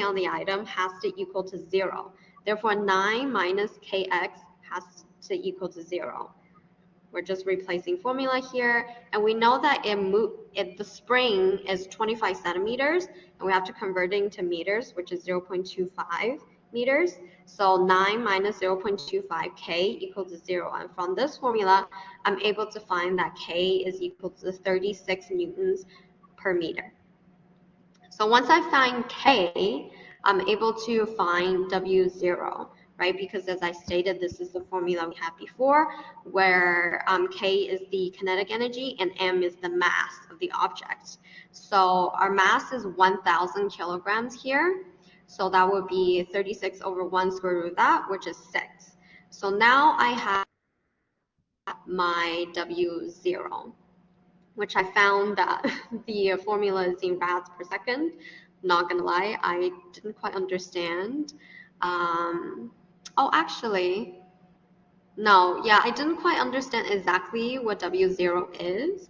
on the item has to equal to 0. Therefore, 9 minus kx has to equal to 0. We're just replacing formula here, and we know that the spring is 25 centimeters, and we have to convert it into meters, which is 0.25 meters. So 9 minus 0.25, k equals to 0. And from this formula, I'm able to find that k is equal to 36 newtons per meter. So once I find k, I'm able to find W0, right? Because as I stated, this is the formula we had before, where k is the kinetic energy and m is the mass of the object. So our mass is 1,000 kilograms here. So that would be 36 over 1 square root of that, which is 6. So now I have my W0, which I found that the formula is in rads per second. Not gonna lie, I didn't quite understand. Oh, actually, no, yeah, I didn't quite understand exactly what W0 is,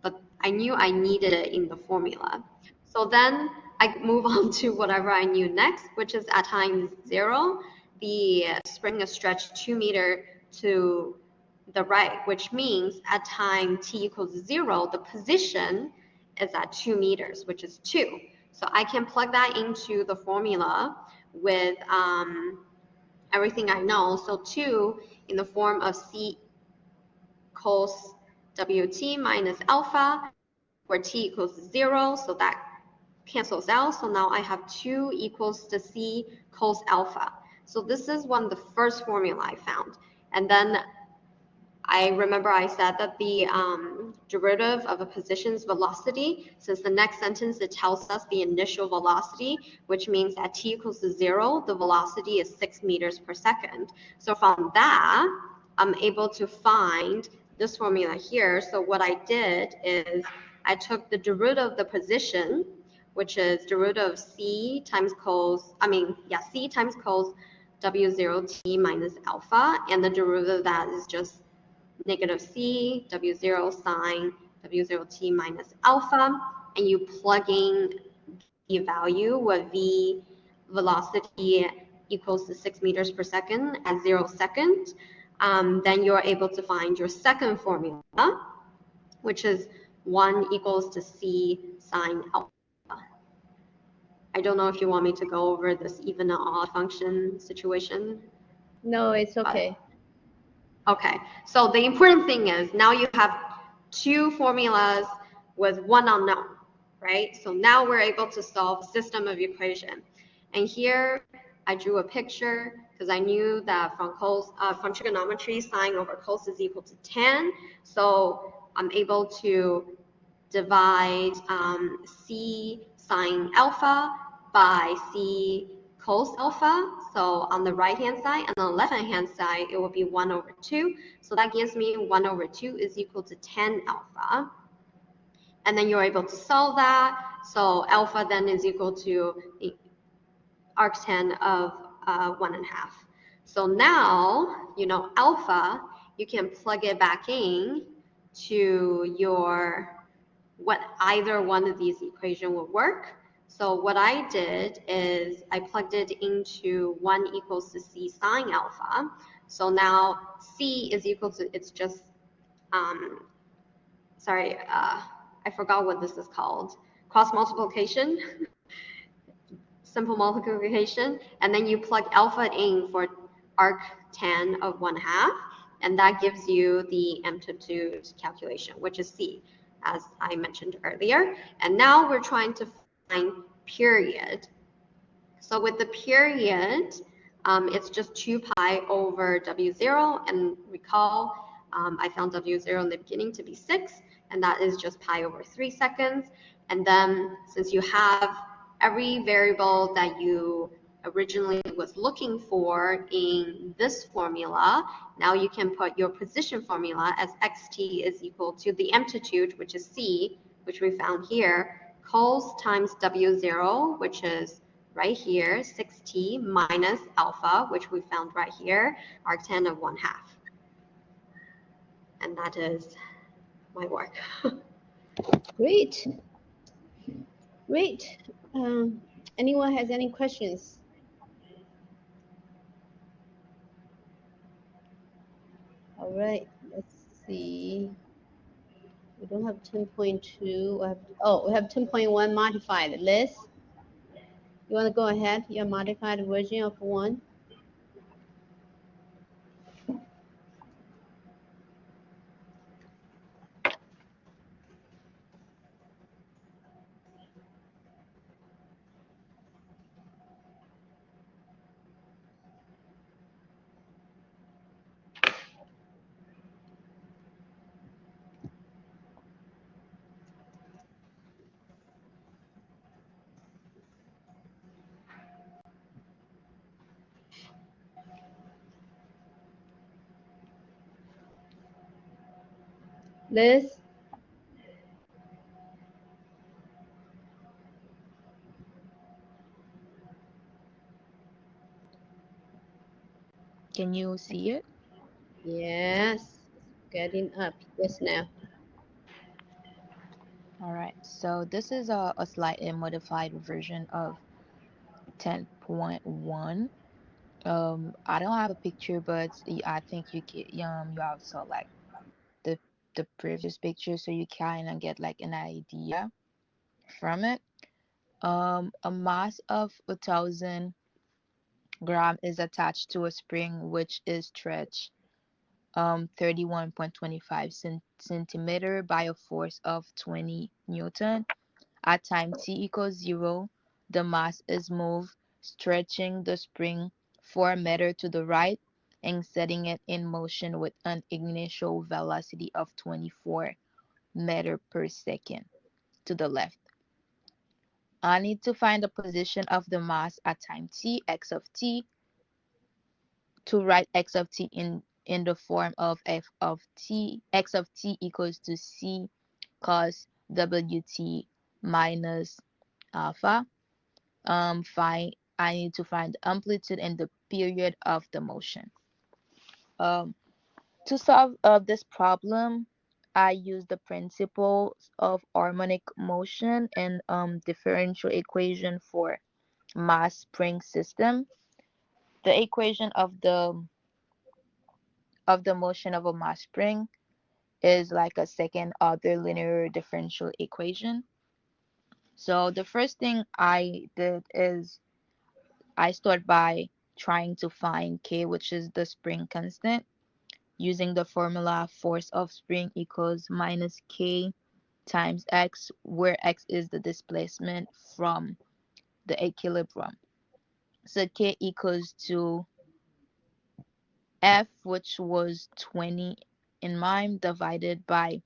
but I knew I needed it in the formula. So then I move on to whatever I knew next, which is at time 0, the spring is stretched 2 meters to the right, which means at time t equals 0, the position is at 2 meters, which is 2. So I can plug that into the formula with everything I know. So 2 in the form of c cos wt minus alpha, where t equals 0, so that cancels out. So now I have 2 equals to c cos alpha. So this is one of the first formula I found. And then I remember I said that the derivative of a position's velocity, since the next sentence, it tells us the initial velocity, which means at t equals to 0, the velocity is 6 meters per second. So from that, I'm able to find this formula here. So what I did is I took the derivative of the position, which is derivative of c times cos W0t minus alpha, and the derivative of that is just negative c W0 sine W0t minus alpha, and you plug in the value with v velocity equals to 6 meters per second at 0 seconds, then you're able to find your second formula, which is 1 equals to c sine alpha. I don't know if you want me to go over this even and odd function situation. No, it's okay. Okay, so the important thing is now you have 2 formulas with 1 unknown, right? So now we're able to solve a system of equation. And here I drew a picture because I knew that from trigonometry, sine over cos is equal to tan. So I'm able to divide c sine alpha by c cos alpha. So on the right hand side and on the left hand side, it will be 1 over 2. So that gives me 1 over 2 is equal to tan alpha. And then you're able to solve that. So alpha then is equal to the arctan of 1.5. So now, you know, alpha, you can plug it back in to what either one of these equations will work. So what I did is I plugged it into 1 equals to c sine alpha. So now c is equal to, it's just, I forgot what this is called. Cross multiplication, simple multiplication, and then you plug alpha in for arctan of 1/2, and that gives you the amplitude calculation, which is c, as I mentioned earlier. And now we're trying to find period. So with the period, it's just 2 pi over W0, and recall I found W0 in the beginning to be 6, and that is just pi over 3 seconds. And then since you have every variable that you originally was looking for in this formula, now you can put your position formula as xt is equal to the amplitude, which is c, which we found here, cos times W0, which is right here, 6t minus alpha, which we found right here, arctan of 1/2. And that is my work. Great. Great. Anyone has any questions? All right, let's see. We don't have 10.2. We have 10.1 modified. Liz, you want to go ahead? Your modified version of 1. Liz? Can you see it? Yes, getting up. Yes, now. All right. So this is a slightly modified version of 10.1. I don't have a picture, but I think you have saw like the the previous picture, so you kind of get like an idea from it. A mass of 1,000 grams is attached to a spring which is stretched 31.25 centimeter by a force of 20 Newton. At time t equals 0, the mass is moved, stretching the spring 4 meters to the right and setting it in motion with an initial velocity of 24 meters per second to the left. I need to find the position of the mass at time t, x of t, to write x of t in the form of f of t. X of t equals to c cos wt minus alpha. I need to find the amplitude and the period of the motion. Um, to solve this problem, I use the principles of harmonic motion and differential equation for mass spring system. The equation of the motion of a mass spring is like a second order linear differential equation. So the first thing I did is I start by trying to find K, which is the spring constant, using the formula force of spring equals minus K times X, where X is the displacement from the equilibrium. So K equals to F, which was 20 in mine, divided by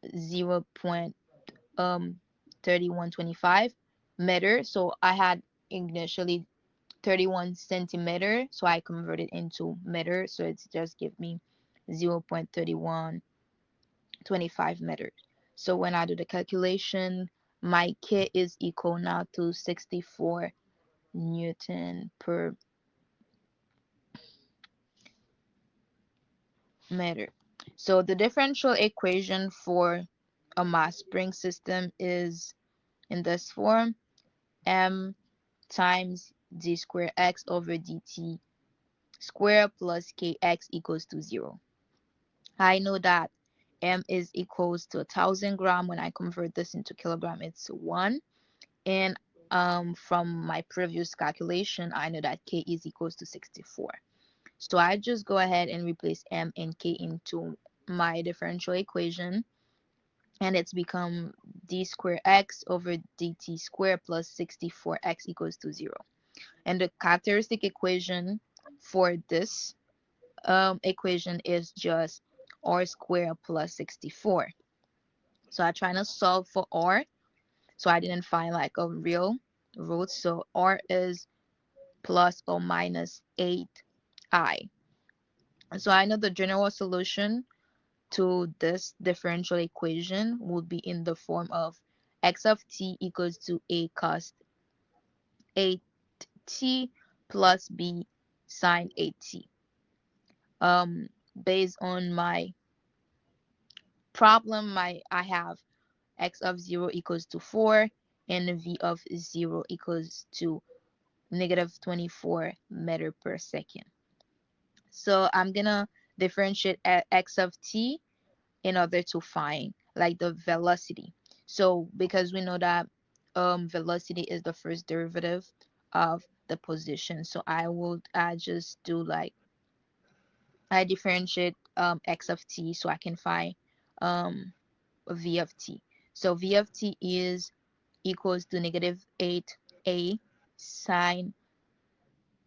0.3125 meter. So I had initially 31 centimeter, so I converted into meter, so it's just give me 0.3125 meters. So when I do the calculation, my K is equal now to 64 Newton per meter. So the differential equation for a mass spring system is in this form: m times d square x over dt square plus kx equals to 0. I know that m is equals to 1,000 grams. When I convert this into kilogram, it's 1. And from my previous calculation, I know that k is equals to 64. So I just go ahead and replace m and k into my differential equation, and it's become d square x over dt square plus 64x equals to 0. And the characteristic equation for this equation is just r squared plus 64. So I try to solve for r, so I didn't find like a real root. So r is plus or minus 8i. So I know the general solution to this differential equation would be in the form of x of t equals to a cos 8t plus b sine 8t. Based on my problem, I have x of 0 equals to 4 and v of 0 equals to negative 24 meter per second. So I'm gonna differentiate x of t in order to find like the velocity. So because we know that velocity is the first derivative of the position, so I just do like I differentiate x of t so I can find um v of t. So v of t is equals to negative 8a sine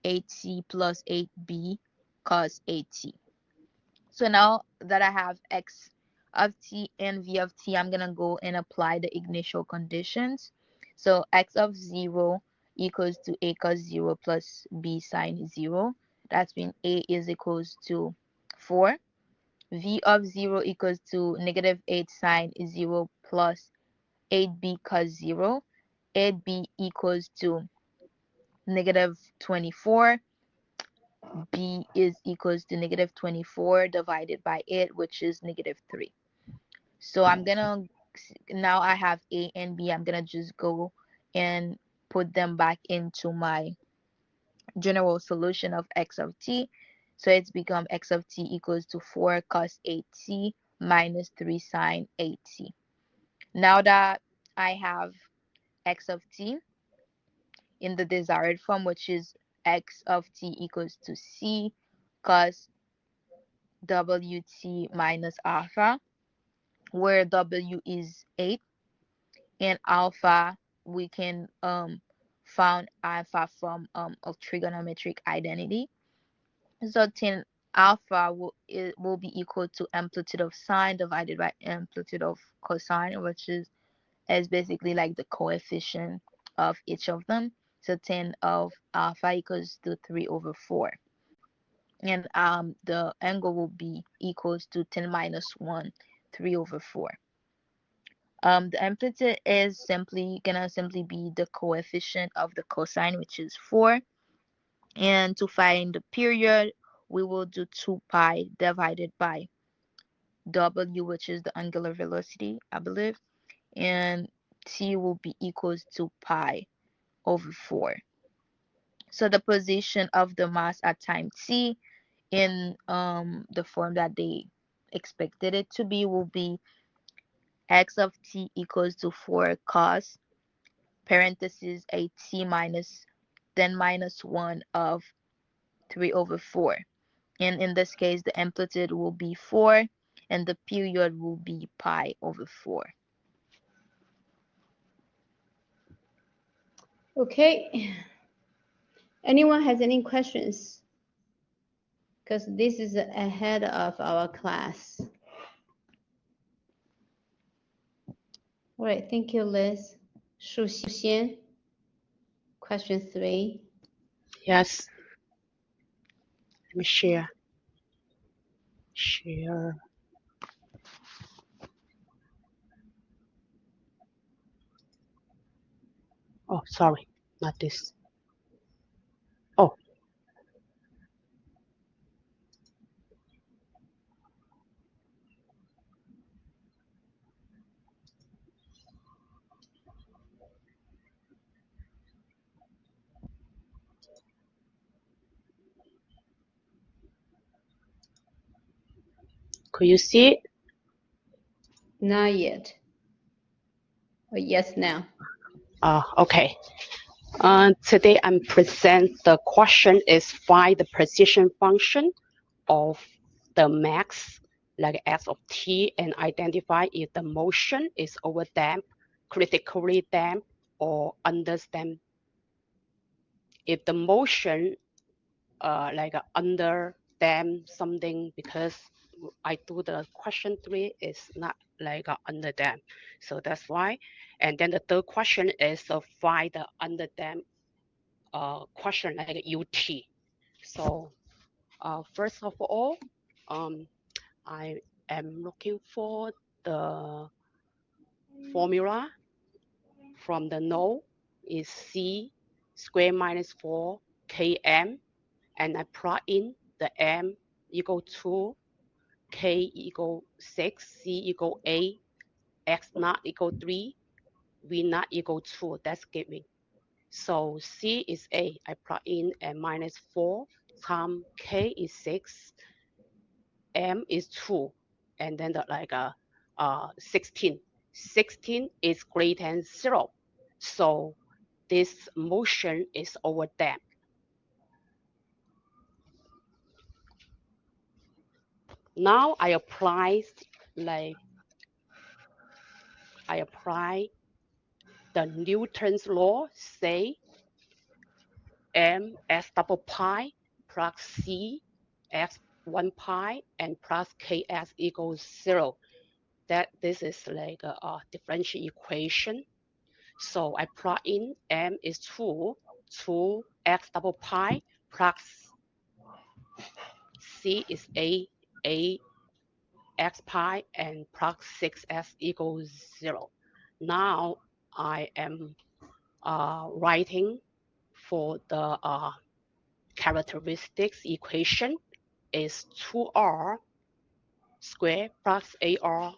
8t plus 8b cos 8t. So now that I have x of t and v of t, I'm gonna go and apply the initial conditions. So x of 0 equals to a cos 0 plus b sine 0. That's when a is equals to 4. V of 0 equals to negative 8 sine 0 plus 8b cos 0. 8b equals to negative 24. B is equals to negative 24 divided by 8, which is negative 3. So now I have A and B. I'm going to just go and put them back into my general solution of x of t. So it's become x of t equals to 4 cos 8t minus 3 sine 8t. Now that I have x of t in the desired form, which is x of t equals to c cos wt minus alpha, where w is 8 and alpha we can found alpha from a trigonometric identity. So 10 alpha will be equal to amplitude of sine divided by amplitude of cosine, which is basically like the coefficient of each of them. So 10 of alpha equals to 3 over 4. And the angle will be equals to 10 minus 1, 3 over 4. The amplitude is gonna simply be the coefficient of the cosine, which is 4. And to find the period, we will do 2 pi divided by w, which is the angular velocity, I believe. And t will be equals to pi over 4. So the position of the mass at time t in the form that they expected it to be will be x of t equals to 4 cos parentheses a t minus 10 minus 1 of 3 over 4. And in this case, the amplitude will be 4 and the period will be pi over 4. Okay. Anyone has any questions? Because this is ahead of our class. All right, thank you, Liz. Shu Xian, question 3. Yes. Let me share. Share. Oh, sorry, not this. Oh, could you see it? Not yet. Oh, yes, now. Okay. Today I'm present the question is find the precision function of the max like x of t and identify if the motion is overdamped, critically damped, or underdamped. If the motion like under damped something, because I do the question 3 is not like under damped, so that's why. And then the third question is find the under damped question like ut. So first of all, I am looking for the formula from the node is c square minus 4 km, and I plug in the m equal to k equal 6, c equal 8, x naught equal 3, V not equal 2, that's given. So C is A, I plug in and minus 4 times K is 6, M is 2, and then 16. 16 is greater than 0. So this motion is overdamped. Now I apply the Newton's law, say M s double pi plus C x 1 pi and plus Ks equals 0. That this is like a differential equation. So I plug in M is 2 x double pi plus C is a x pi and plus 6s equals 0. Now I am writing for the characteristics equation is 2r squared plus ar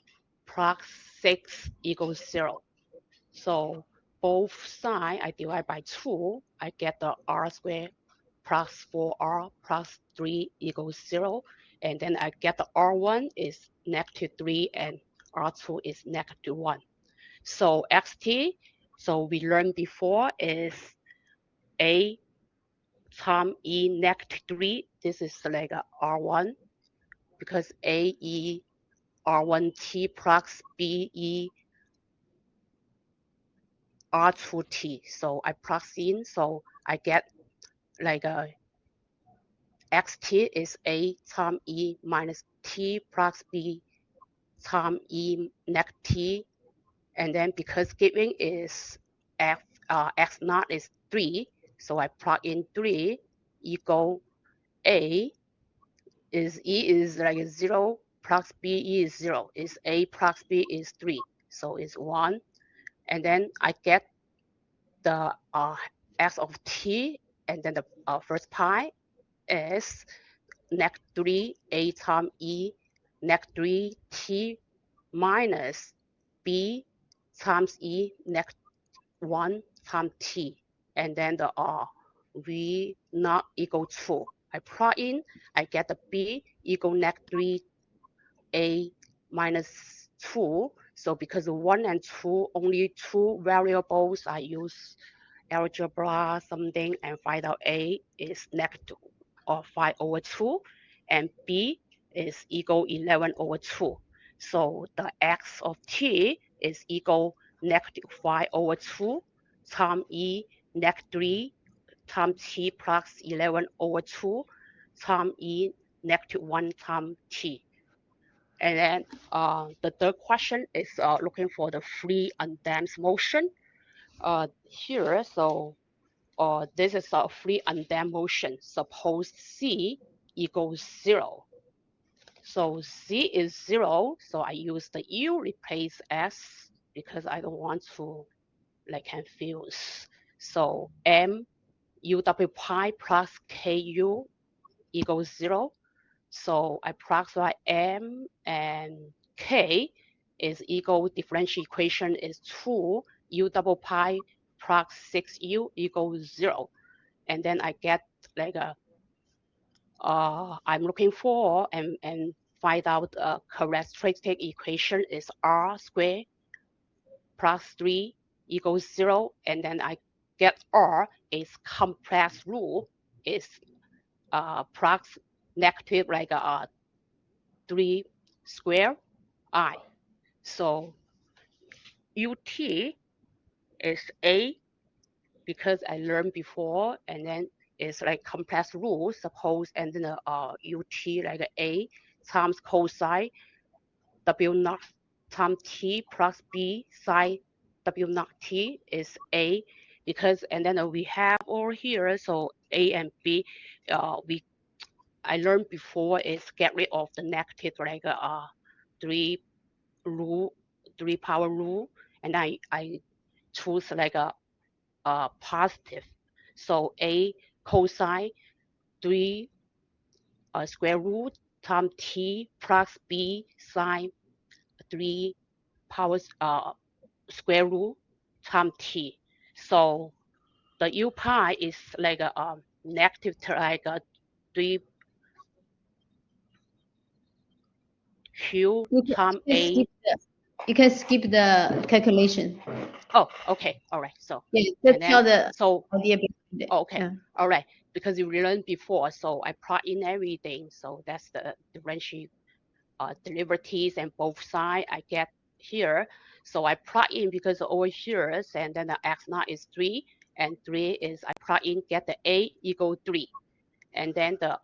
plus 6 equals 0. So both sides I divide by 2, I get the r squared plus 4r plus 3 equals 0. And then I get the r1 is negative 3 and r2 is negative 1. So xt, so we learned before, is a times e negative 3. This is like a r1 because a e r1t plus b e r2t. So I plug in, so I get like a xt is a times e minus t plus b times e negative t. And then because giving is x naught is 3, so I plug in 3 equal a is e is like 0 plus b is 0, is a plus b is 3, so it's 1. And then I get the x of t, and then the first pi is negative 3 a times e negative 3 t minus b times e negative 1 times t, and then the v not equal 2. I plug in, I get the b equal negative 3 a minus 2. So because 1 and 2, only 2 variables, I use algebra something and find out a is negative or 5 over 2 and b is equal 11 over 2. So the x of t is equal negative 5 over 2 times e negative 3 times t plus 11 over 2 times e negative 1 times t. And then the third question is looking for the free undamped motion. Here, so this is a free undamped motion. Suppose C equals 0. So C is 0, so I use the U replace S because I don't want to like confuse. So M UW pi plus KU equals 0. So I plug M and K is equal, differential equation is 2 U double pi plus 6U equals 0. And then I get like a, I'm looking for and find out a characteristic equation is R squared plus 3 equals 0. And then I get R is complex rule is plus negative like 3 square I. So UT is A because I learned before, and then it's like complex rule, suppose, and then UT like A times cosine W naught times T plus B sine W naught T is A because, and then we have over here, so A and B, I learned before is get rid of the negative like 3 rule, 3 power rule, and I choose like a positive. So A cosine 3 square root times T plus B sine 3 power square root time t. So the u pi is like a negative like a 3 q time a. You can skip the calculation. Oh, okay, all right. So Yeah, and just then tell the so idea behind it. okay, Yeah. all right, because you learned before, so I plug in everything. So that's the differential derivatives and both sides I get here. So I plug in because over here, and then the x naught is 3, and 3 is I plug in, get the a equal 3, and then the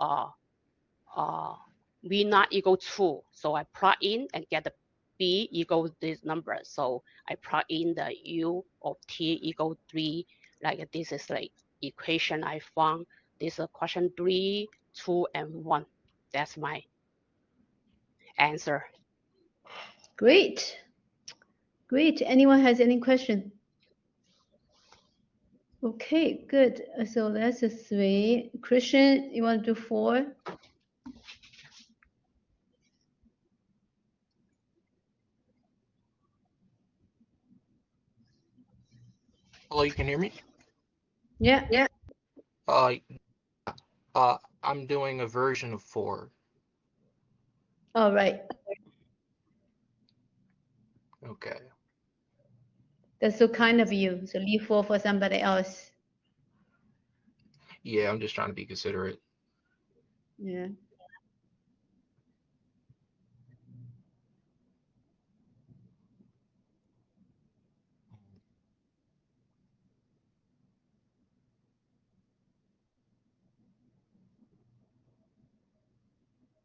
v naught equal 2. So I plug in and get the b equals this number. So I plug in the u of t equal 3. Like this is the equation I found. This is question 3, 2, and 1. That's my answer. Great. Great. Anyone has any question? Okay, good. So that's a 3. Christian, you want to do 4? Hello, you can hear me? Yeah. Yeah. I'm doing a version of 4. All right. Okay. That's so kind of you. So leave 4 for somebody else. Yeah, I'm just trying to be considerate. Yeah.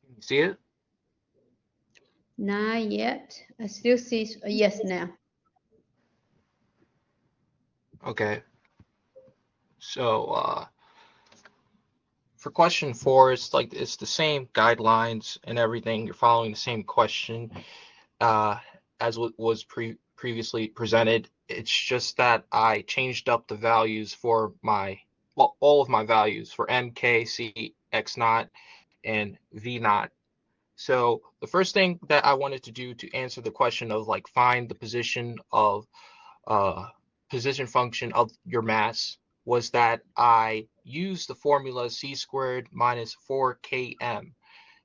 Can you see it? Not yet. I still see a yes now. Okay. So for question 4, it's the same guidelines and everything. You're following the same question as what was previously presented. It's just that I changed up the values for all of my values for m, k, c, x naught, and v naught. So the first thing that I wanted to do to answer the question of like find the position function of your mass was that I used the formula c squared minus 4km.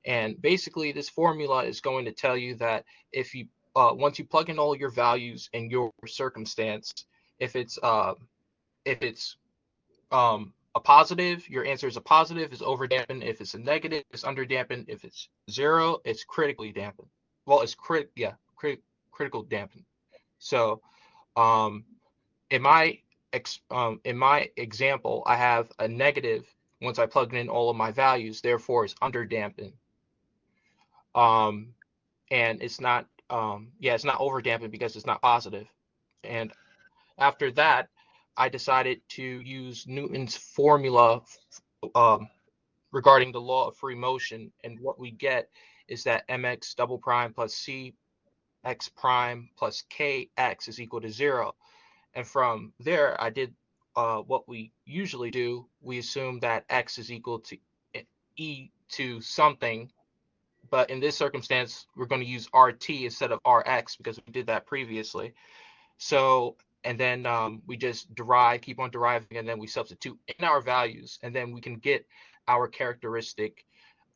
And basically this formula is going to tell you that if you once you plug in all your values in your circumstance, if it's a positive, your answer is a positive, is over dampened. If it's a negative, it's under dampened. If it's 0, it's critically dampened. Well, it's critical dampened. So um, in my example, I have a negative once I plug in all of my values. Therefore, it's under dampened. And it's not it's not over dampened because it's not positive. And after that, I decided to use Newton's formula regarding the law of free motion, and what we get is that mx double prime plus cx prime plus kx is equal to 0. And from there, I did what we usually do. We assume that x is equal to e to something, but in this circumstance, we're going to use RT instead of RX because we did that previously. So, and then we just keep on deriving, and then we substitute in our values, and then we can get our characteristic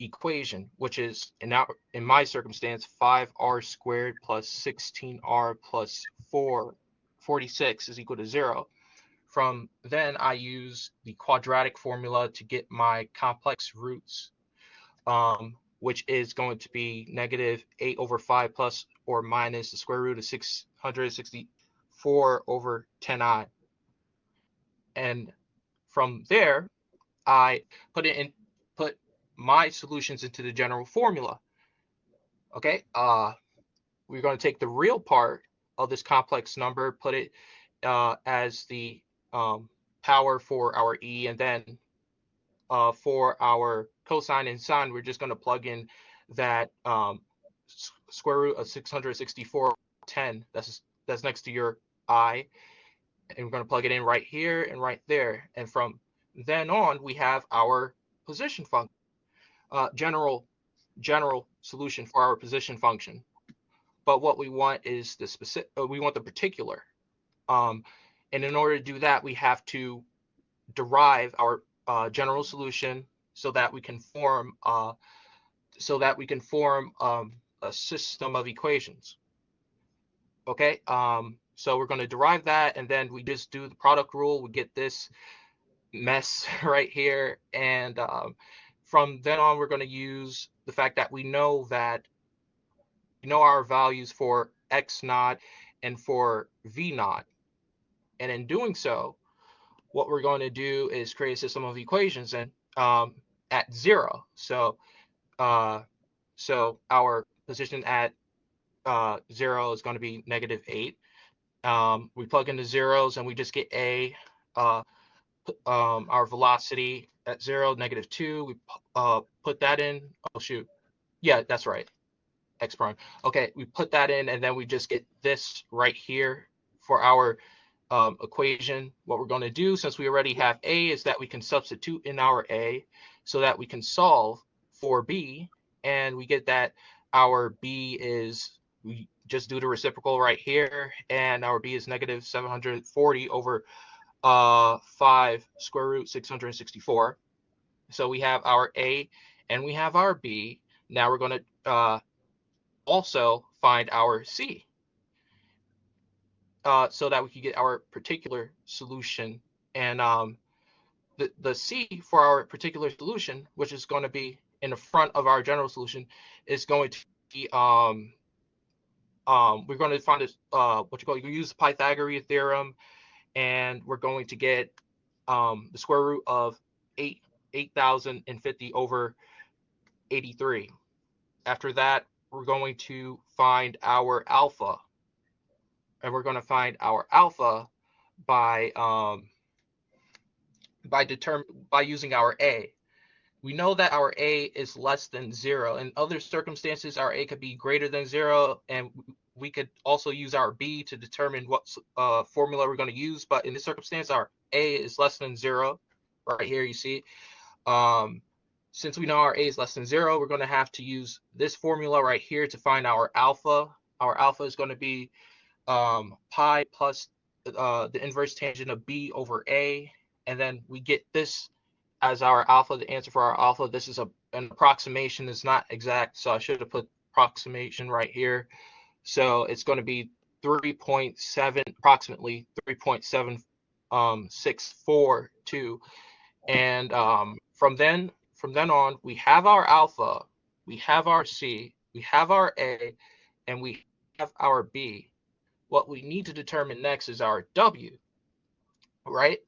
equation, which is in my circumstance 5r squared plus 16r plus 46 is equal to 0. From then I use the quadratic formula to get my complex roots, which is going to be negative 8 over 5 plus or minus the square root of 664 over 10i. And from there, I put my solutions into the general formula. Okay, we're going to take the real part of this complex number, put it as the power for our e, and then for our cosine and sine, we're just going to plug in that square root of 664 10. That's next to your I, and we're going to plug it in right here and right there. And from then on, we have our position function, general solution for our position function. But what we want is the specific. We want the particular. And in order to do that, we have to derive our general solution so that we can form a system of equations. Okay, so we're going to derive that, and then we just do the product rule. We get this mess right here, and from then on, we're going to use the fact that we know our values for x naught and for v naught, and in doing so, what we're going to do is create a system of equations and at 0. So our position at 0 is going to be -8. We plug in the zeros and we just get a. Our velocity at 0, -2. We put that in. Oh shoot, yeah, that's right. X prime. Okay, we put that in, and then we just get this right here for our equation. What we're going to do, since we already have a, is that we can substitute in our a so that we can solve for b, and we get that our b is, we just do the reciprocal right here, and our b is -740 over 5 square root 664. So we have our a and we have our b. Now we're going to also find our c, so that we can get our particular solution. And the c for our particular solution, which is going to be in the front of our general solution, is going to be we're going to find this you use the Pythagorean theorem, and we're going to get the square root of 8,050 over 83. After that, we're going to find our alpha, and we're going to find our alpha by using our a. We know that our a is less than 0. In other circumstances, our a could be greater than 0, and we could also use our b to determine what formula we're going to use. But in this circumstance, our a is less than 0. Right here, you see. Since we know our a is less than 0, we're going to have to use this formula right here to find our alpha. Our alpha is going to be pi plus the inverse tangent of b over a, and then we get this as our alpha, the answer for our alpha. This is an approximation. It's not exact, so I should have put approximation right here. So it's going to be 3.7, approximately 3.7642. And from then on, we have our alpha, we have our c, we have our a, and we have our b. What we need to determine next is our w, right?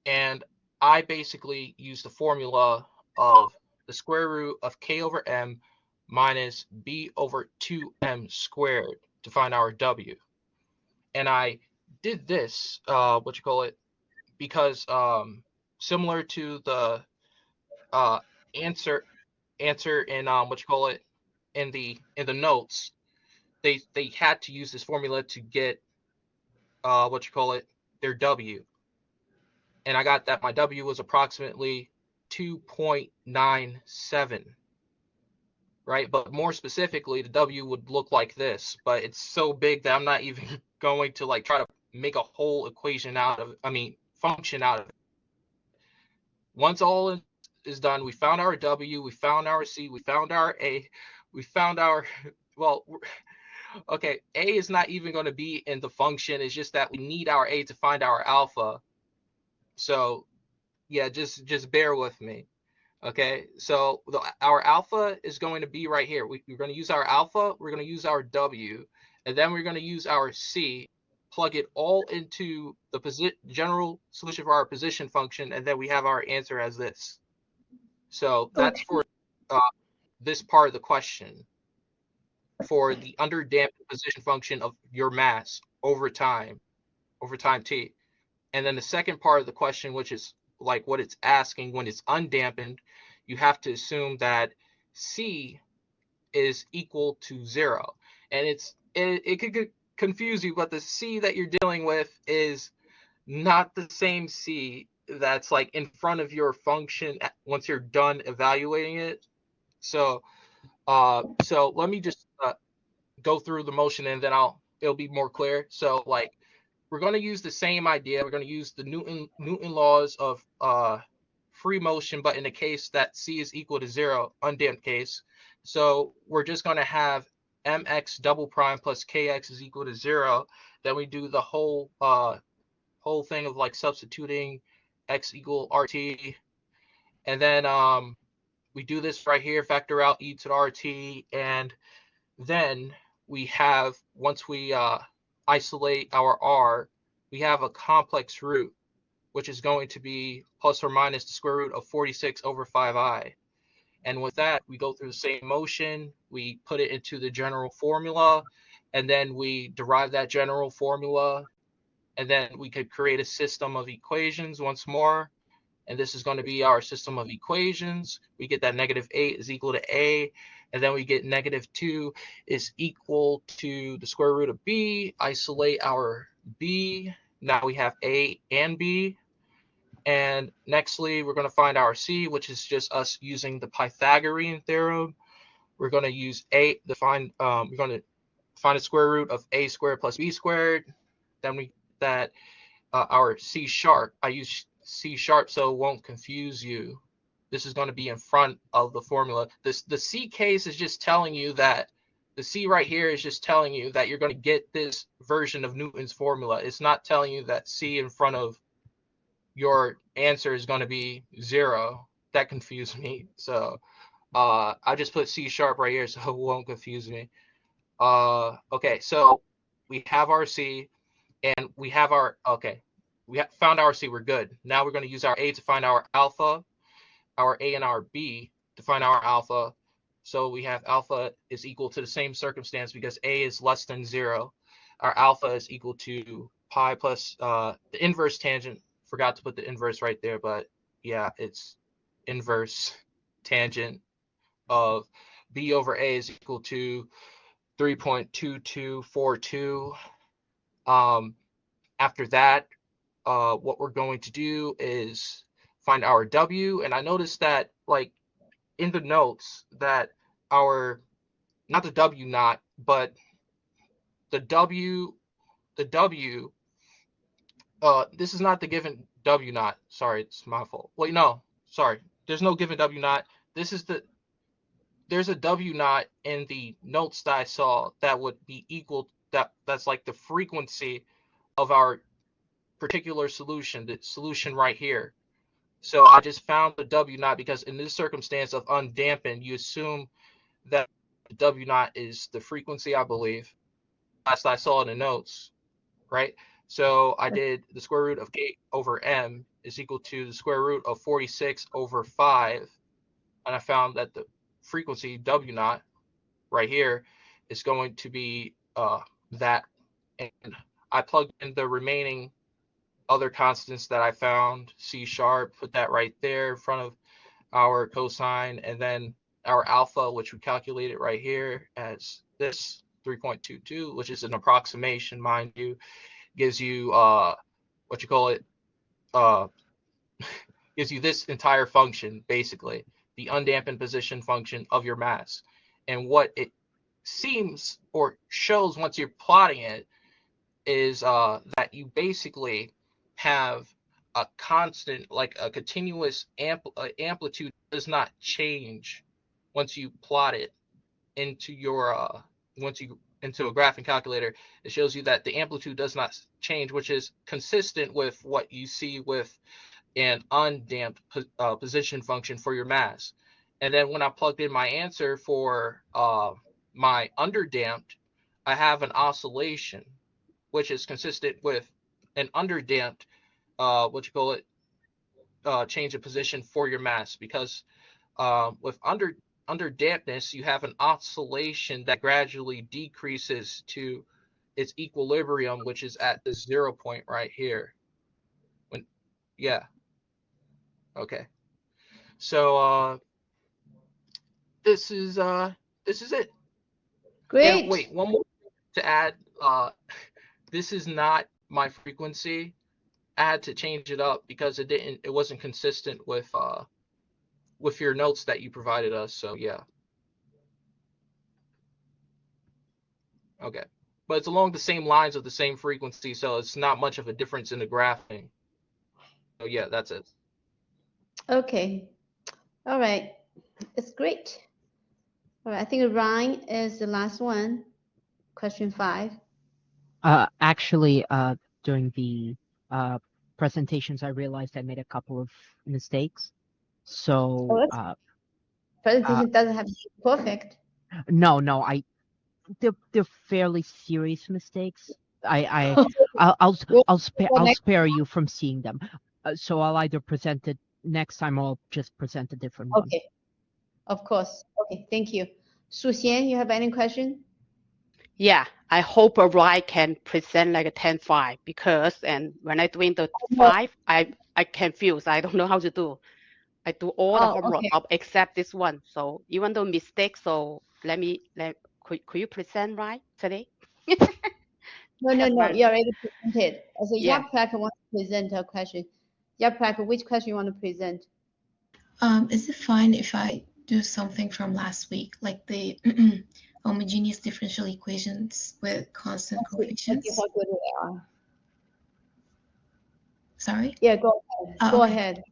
And I basically use the formula of the square root of k over m minus b over 2m squared to find our w. And I did this, because similar to the answer in in the notes, they had to use this formula to get their w. And I got that my w was approximately 2.97, right? But more specifically, the w would look like this, but it's so big that I'm not even going to try to make a whole equation function out of it. Once all is done, we found our w, we found our c, we found our a, we found our, okay, a is not even going to be in the function. It's just that we need our a to find our alpha. So yeah, just bear with me. Okay, so our alpha is going to be right here. We're going to use our alpha, we're going to use our w, and then we're going to use our c, plug it all into the general solution for our position function, and then we have our answer as this. So that's for this part of the question, for the underdamped position function of your mass over time t. And then the second part of the question, which is what it's asking when it's undampened, you have to assume that c is equal to 0. And it could confuse you, but the c that you're dealing with is not the same c that's in front of your function once you're done evaluating it. So let me just go through the motion, and then it'll be more clear. So we're going to use the same idea. We're going to use the Newton laws of free motion, but in the case that C is equal to 0, undamped case. So we're just going to have mx double prime plus kx is equal to 0. Then we do the whole thing of like substituting x equal rt, and then we do this right here, factor out e to the rt, and then we have, once we isolate our r, we have a complex root, which is going to be plus or minus the square root of 46 over 5i. And with that, we go through the same motion, we put it into the general formula, and then we derive that general formula, and then we could create a system of equations once more. And this is going to be our system of equations. We get that -8 is equal to a, and then we get -2 is equal to the square root of b. Isolate our b. Now we have a and b. And nextly, we're going to find our c, which is just us using the Pythagorean theorem. We're going to use a to find. We're going to find the square root of a squared plus b squared. Then our C sharp. I use C sharp so it won't confuse you. This is going to be in front of the formula. The C case is just telling you that the C right here is just telling you that you're going to get this version of Newton's formula. It's not telling you that C in front of your answer is going to be 0. That confused me. So I just put C sharp right here so it won't confuse me. Okay, so we have our C, and we have our, okay, we found our C, we're good. Now we're going to use our A to find our alpha, our A and our B to find our alpha. So we have alpha is equal to the same circumstance because A is less than 0. Our alpha is equal to pi plus the inverse tangent. Forgot to put the inverse right there, but yeah, it's inverse tangent of B over A is equal to 3.2242. After that, what we're going to do is find our W, and I noticed that like in the notes that our, not the W naught, but the W, this is not the given W naught. Sorry, it's my fault. Wait, no, sorry. There's no given W naught. There's a W naught in the notes that I saw that would be equal, that's like the frequency of our particular solution, the solution right here. So I just found the W naught because in this circumstance of undampened, you assume that the W naught is the frequency, I believe. Last I saw in the notes, right? So I did the square root of k over m is equal to the square root of 46 over 5. And I found that the frequency W naught right here is going to be that. And I plugged in the remaining other constants that I found, C sharp, put that right there in front of our cosine, and then our alpha, which we calculated right here as this 3.22, which is an approximation, mind you, gives you gives you this entire function, basically, the undampened position function of your mass. And what it seems or shows once you're plotting it is that you basically have a constant, like a continuous amplitude does not change once you plot it into your into a graphing calculator. It shows you that the amplitude does not change, which is consistent with what you see with an undamped position function for your mass. And then when I plugged in my answer for my underdamped, I have an oscillation, which is consistent with an underdamped change of position for your mass, because with under dampness, you have an oscillation that gradually decreases to its equilibrium, which is at the 0 point right here. Okay. So this is it. Great. And wait, one more to add. This is not my frequency. I had to change it up because it wasn't consistent with your notes that you provided us. So yeah. Okay. but it's along the same lines of the same frequency, so it's not much of a difference in the graphing. So yeah, that's it. Okay. All right. It's great. All right. I think Ryan is the last one. Question 5. Actually, during the presentations, I realized I made a couple of mistakes. So, Presentation doesn't have to be perfect. no, they're fairly serious mistakes. I'll spare you from seeing them. So I'll either present it next time or I'll just present a different one. Okay. Of course. Okay. Thank you. Shu Xian, you have any question? Yeah, I hope Ryan can present like a 10-5 because and when I doing the 5, I confused. I don't know how to do. I do all the homework Okay. except this one. So even though mistake, so could you present right today? No. You already presented. So Yeah. Yaprak wants to present a question. Yaprak, which question you want to present? Is it fine if I do something from last week, like the homogeneous differential equations with constant coefficients? Sorry? Yeah, go ahead. Oh, Go okay. ahead.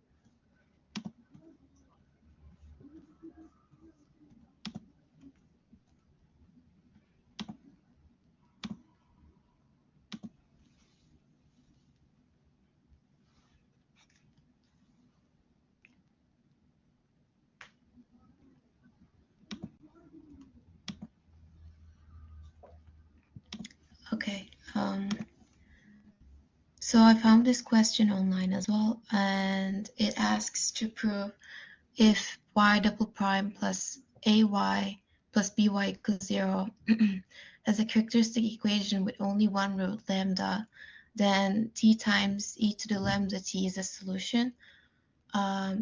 Okay. So I found this question online as well, and it asks to prove if y double prime plus ay plus by equals 0 has a characteristic equation with only one root lambda, then t times e to the lambda t is a solution.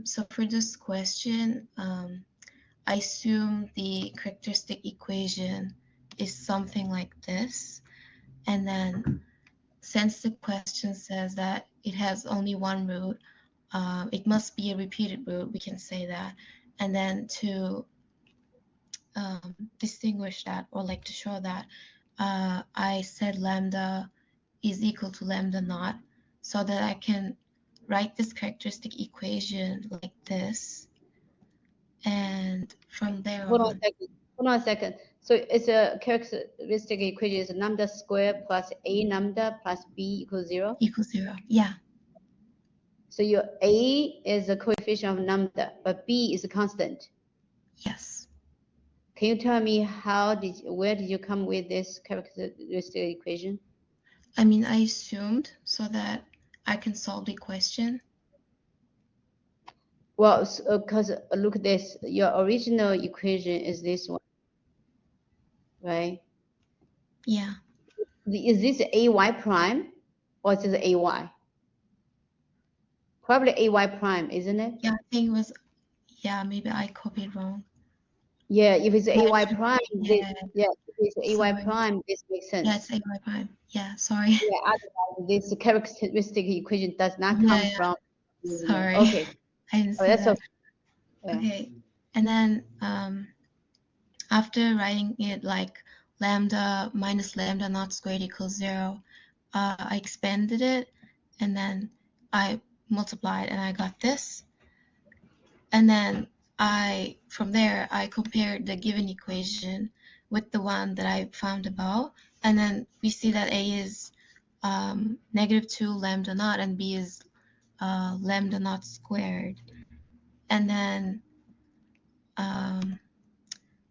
So for this question, I assume the characteristic equation is something like this. And then since the question says that it has only one root, it must be a repeated root, we can say that. And then to distinguish that, or like to show that, I said lambda is equal to lambda naught, so that I can write this characteristic equation like this. And from there Hold on a second. So it's a characteristic equation is lambda squared plus a lambda plus b equals 0. Equals 0, yeah. So your a is a coefficient of lambda, but b is a constant. Yes. Can you tell me where did you come with this characteristic equation? I mean, I assumed so that I can solve the question. Well, because look at this, your original equation is this one, right? Yeah. Is this ay prime or is this ay? Probably ay prime, isn't it? Yeah, I think it was, yeah, maybe I copied wrong. Yeah, if it's Yeah, ay prime, yeah. if it's ay Sorry. prime, this makes sense. Yeah, it's ay prime. Yeah, sorry. Yeah, otherwise this characteristic equation does not come Yeah. from. Sorry. Okay. I didn't see That's that. okay. Yeah. Okay. And then after writing it like lambda minus lambda naught squared equals 0, I expanded it and then I multiplied and I got this. And then from there, I compared the given equation with the one that I found above. And then we see that A is -2 lambda naught and B is lambda naught squared. And then,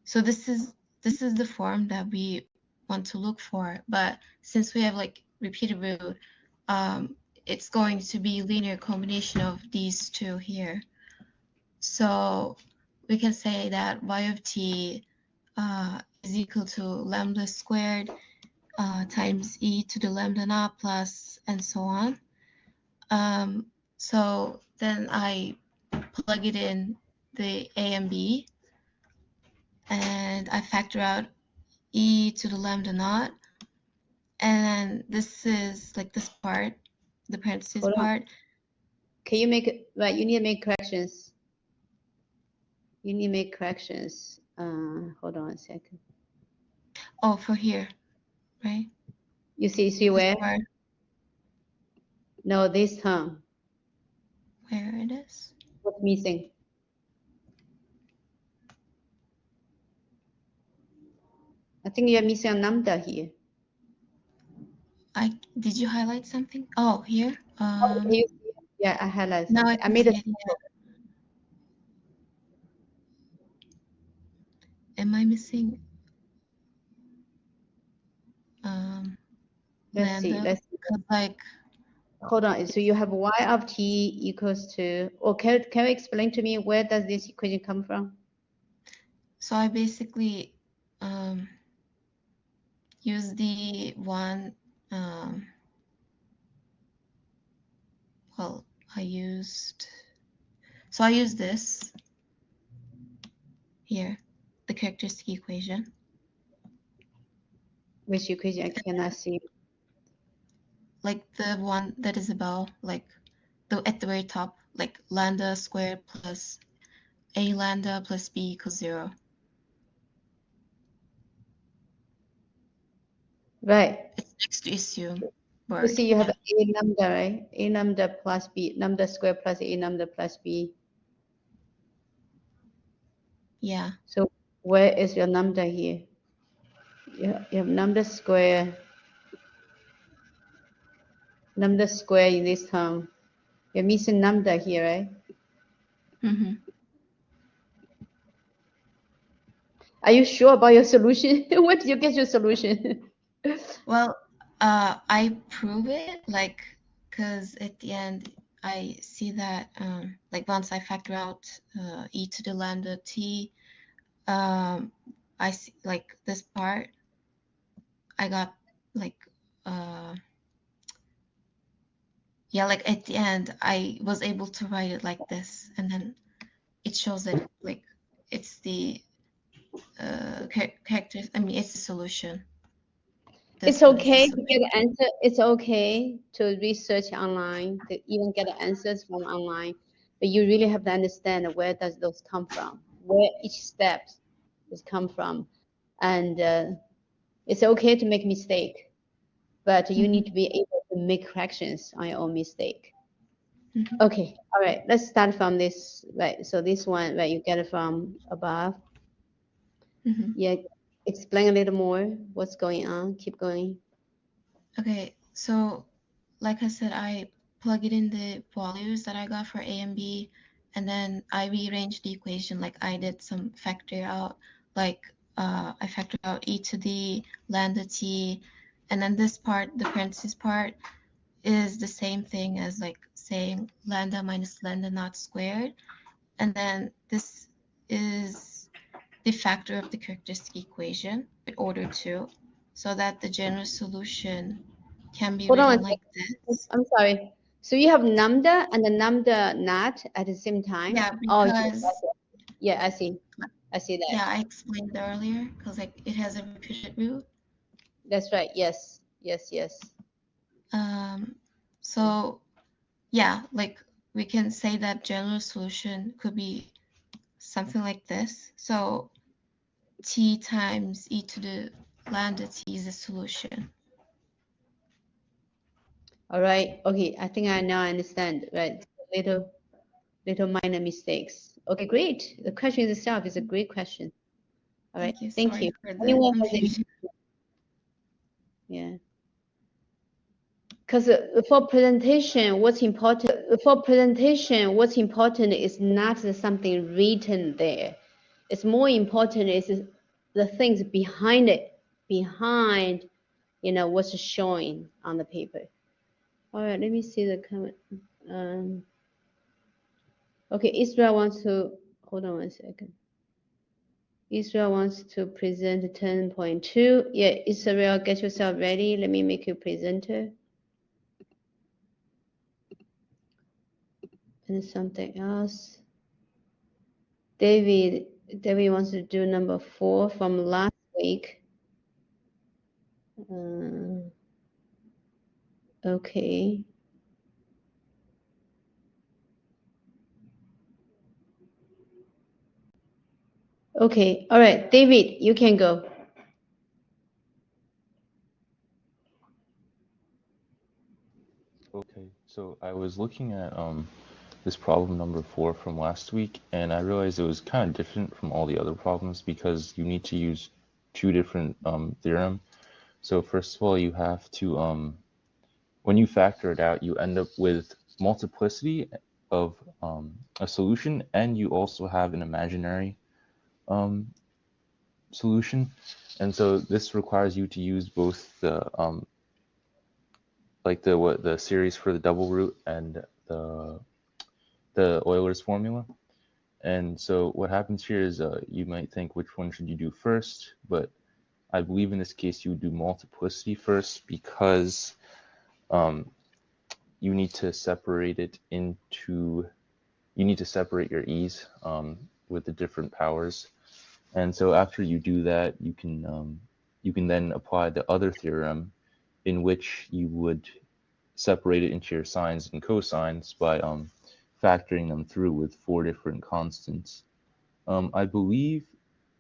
so this is the form that we want to look for. But since we have like repeated root, it's going to be linear combination of these two here. So we can say that y of t is equal to lambda squared times e to the lambda naught plus and so on. So then I plug it in the a and b, and I factor out e to the lambda naught, and then this is like this part, the parentheses part. Can you make it right? You need to make corrections. You need to make corrections. Hold on a second. Oh, for here. right? You see This where? part, No, this term. where it is. What's missing? I think you're missing a number here. Did you highlight something? Oh, here. Oh, can you see it? Yeah, I highlighted Now I something. I can made see a it. Yeah. Am I missing let's see. lambda? Let's see. 'Cause, like, Hold on. So you have y of t equals to, or can you explain to me where does this equation come from? so I basically use the one. Well, I used this here, the characteristic equation. Which equation? I cannot see. Like the one that is above, like at the very top, like lambda squared plus a lambda plus b equals 0. Right. It's next to assume You word. see, you have a lambda, right? A lambda plus b, lambda squared plus a lambda plus b. Yeah. So where is your lambda here? You have lambda square in this term. You're missing lambda here, right? Mm-hmm. Are you sure about your solution? Where did you get your solution? Well, I prove it, like, because at the end I see that, like, once I factor out e to the lambda t, I see, like, this part, I got, like, yeah, like, at the end, I was able to write it like this, and then it shows that, like, it's the characters, I mean, it's the solution. It's okay to get an answer. It's okay to research online, to even get answers from online, but you really have to understand where does those come from, where each step is come from, and it's okay to make mistake, but you need to be able to make corrections on your own mistake. Mhm. Okay, all right. Let's start from this. Right. So this one, right, you get it from above. Mhm. Yeah. Explain a little more. What's going on? Keep going. Okay, so like I said, I plug it in the values that I got for A and B, and then I rearrange the equation. Like I did some factor out, like I factored out e to the lambda t, and then this part, the parentheses part, is the same thing as like saying lambda minus lambda naught squared, and then this is the factor of the characteristic equation with order 2, so that the general solution can be Hold on a written second. like this. I'm sorry. So you have lambda and the lambda not at the same time? Yeah, Oh, because yeah, I see. I see that. yeah, I explained earlier because like it has a repeated root. That's right. Yes. Yes, yes. So yeah, like we can say that general solution could be something like this. So t times e to the lambda t is a solution. All right. Okay. I think I now understand. Right. Little minor mistakes. Okay, great. The question itself is a great question. All right. Thank Sorry you. for the Anyone has any? confusion. Yeah. Because for presentation, what's important is not something written there. It's more important is the things behind it, what's showing on the paper. All right, let me see the comment. Okay, Israel wants to, hold on one second. Israel wants to present 10.2. Yeah, Israel, get yourself ready. Let me make you presenter. And something else. David wants to do number 4 from last week. Okay. Okay. All right, David, you can go. So I was looking at this problem number 4 from last week, and I realized it was kind of different from all the other problems because you need to use two different theorem. So first of all, you have to when you factor it out, you end up with multiplicity of a solution, and you also have an imaginary solution. And so this requires you to use both the the series for the double root and the Euler's formula. And so what happens here is you might think, which one should you do first? But I believe in this case you would do multiplicity first because you need to separate it into, you need to separate your e's with the different powers. And so after you do that, you can then apply the other theorem in which you would separate it into your sines and cosines by factoring them through with 4 different constants. I believe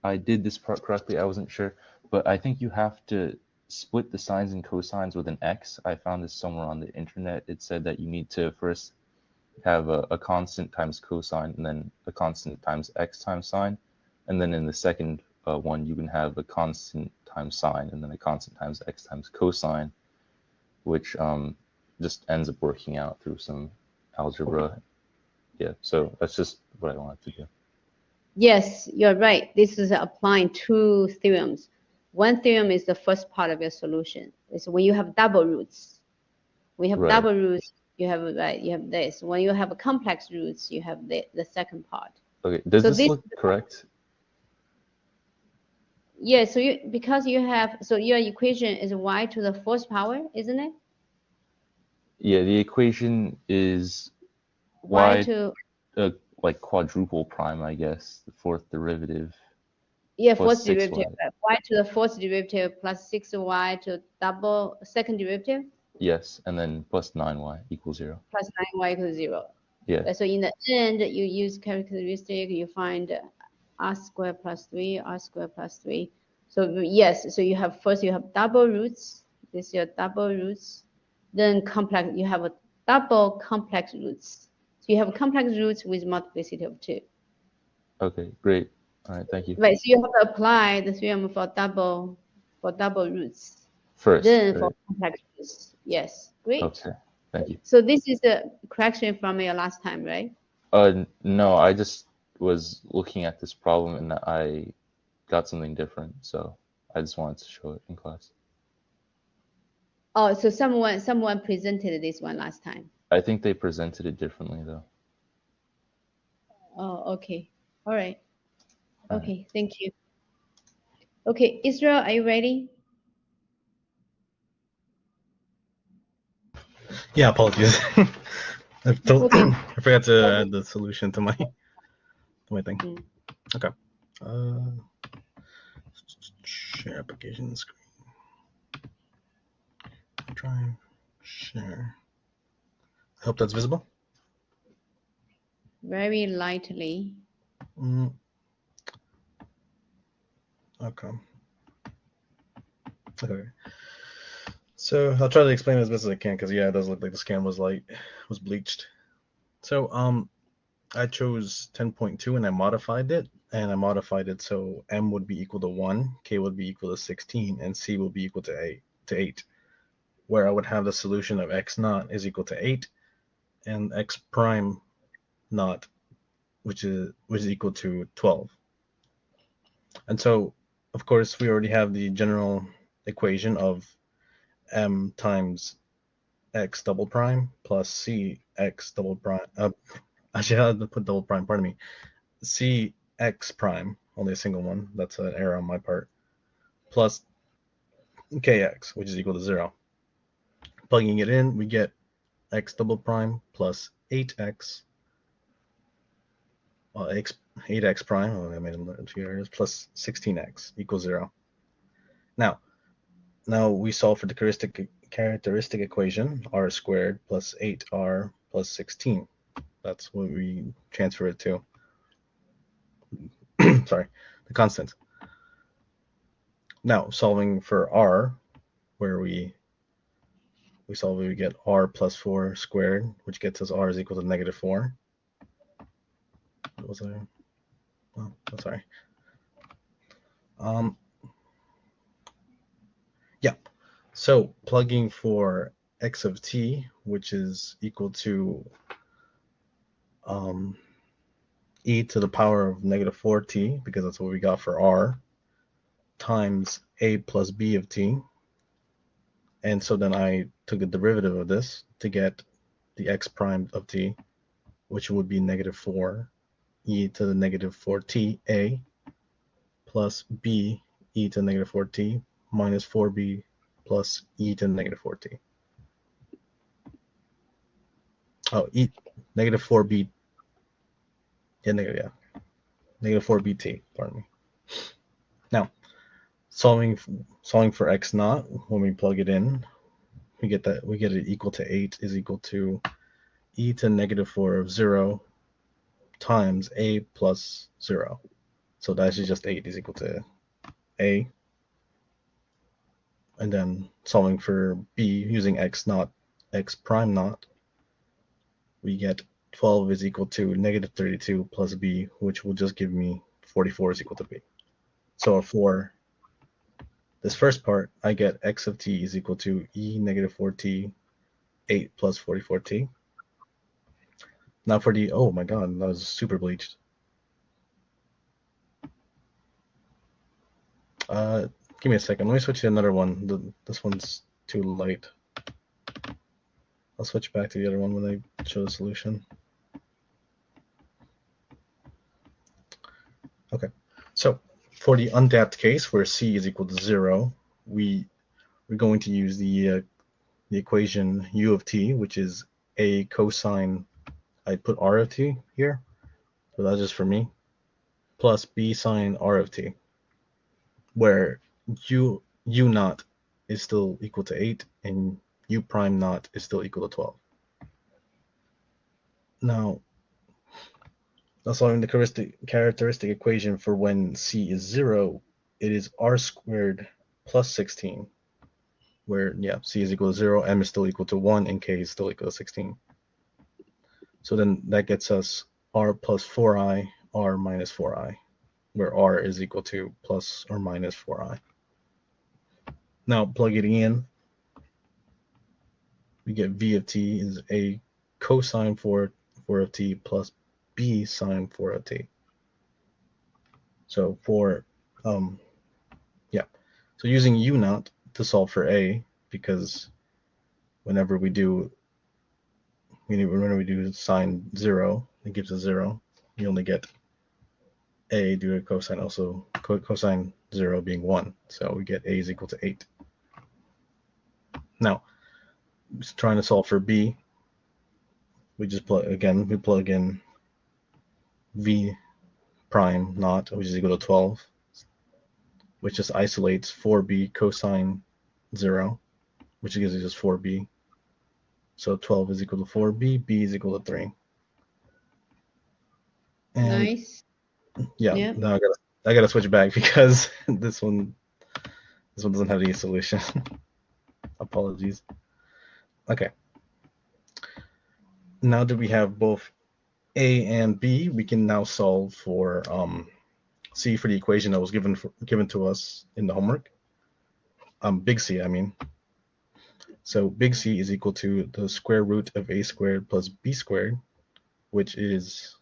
I did this part correctly, I wasn't sure, but I think you have to split the sines and cosines with an x. I found this somewhere on the internet. It said that you need to first have a constant times cosine and then a constant times x times sine. And then in the second one, you can have a constant times sine and then a constant times x times cosine, which just ends up working out through some algebra. Yeah, so that's just what I wanted to do. Yes, you're right. This is applying 2 theorems. One theorem is the first part of your solution. It's when you have double roots. When you have Right. double roots, you have this. When you have complex roots, you have the second part. Okay, does So this look correct? Yeah, so because you have, so your equation is y to the 4th power, isn't it? Yeah, the equation is Y y to, like quadruple prime, I guess, the 4th derivative. yeah, plus 4th 6y. derivative, y to the 4th derivative plus 6y to double second derivative Yes, and then plus 9y equals 0. plus 9y equals 0. Yeah, So in the end, you use characteristic, you find r squared plus 3, r squared plus 3. So yes, so you have first you have double roots. This is your double roots. Then complex, you have a double complex roots. So you have complex roots with multiplicity of 2. okay, great. All right, thank you. Right, so you have to apply the theorem for double roots. First, Then right? for complex roots. Yes, great. Okay, thank you. So this is a correction from your last time, right? No, I just was looking at this problem and I got something different, so I just wanted to show it in class. Oh, so someone presented this one last time. I think they presented it differently though. Oh, okay. All right. All Okay, thank you. Okay, Israel, are you ready? Yeah, apologies. Okay. I forgot to add the solution to my thing. Mm. Okay. Share application screen. Drive. Share. I hope that's visible. Very lightly. Okay. Okay. So I'll try to explain it as best as I can, because yeah, it does look like the scan was bleached. So I chose 10.2 and I modified it. So m would be equal to 1, k would be equal to 16, and c will be equal to 8. Where I would have the solution of x naught is equal to 8, and x prime naught, which is equal to 12. And so, of course, we already have the general equation of m times x double prime plus c x double prime. Actually, I had to put double prime, pardon me. C x prime, only a single one, that's an error on my part, plus kx, which is equal to 0. Plugging it in, we get x double prime plus 8x, 8x prime, I made a few errors, plus 16x equals 0. Now we solve for the characteristic equation, r squared plus 8r plus 16. That's what we transfer it to. Sorry, the constant. Now, solving for r, where we we solve it, we get r plus 4 squared, which gets us r is equal to negative 4. What was I? Oh, I'm sorry. Yeah, so plugging for x of t, which is equal to e to the power of negative 4t, because that's what we got for r, times a plus b of t. And so then I took the derivative of this to get the x prime of t, which would be negative 4 e to the negative 4t a plus b e to the negative 4t minus 4b plus e to the negative 4t. Oh, e negative 4b. Yeah, negative 4bt. Pardon me. Now, solving for x naught, when we plug it in, we get it equal to 8 is equal to e to negative 4 of 0 times a plus 0. So that's just 8 is equal to a. And then solving for b using x naught, x prime naught, we get 12 is equal to negative 32 plus b, which will just give me 44 is equal to b. So for this first part, I get x of t is equal to e negative 4t 8 plus 44t. Now for the, oh my god, that was super bleached. Give me a second. Let me switch to another one. This one's too light. I'll switch back to the other one when I show the solution. Okay, so for the undapped case where c is equal to 0, we're going to use the equation u of t, which is a cosine, I put r of t here, so that's just for me, plus b sine r of t, where u naught is still equal to 8 and u prime naught is still equal to 12. Now, solving the characteristic equation for when c is 0, it is r squared plus 16, where, yeah, c is equal to 0, m is still equal to 1, and k is still equal to 16. So then that gets us r plus 4i, r minus 4i, where r is equal to plus or minus 4i. Now, plugging it in, we get v of t is a cosine 4 of t plus b sine 4 of t. So so using u naught to solve for a, because whenever we do sine 0, it gives us 0. You only get a due to cosine, also cosine 0 being 1. So we get a is equal to 8. Now, just trying to solve for b, we just plug in v prime naught, which is equal to 12, which just isolates 4b cosine 0, which gives us just 4b. So 12 is equal to 4b, b is equal to 3. And Nice. yeah, now I gotta switch back because this one doesn't have any solution. Apologies. Okay. Now that we have both a and b, we can now solve for c for the equation that was given to us in the homework. Big C, I mean. So big C is equal to the square root of a squared plus b squared, which is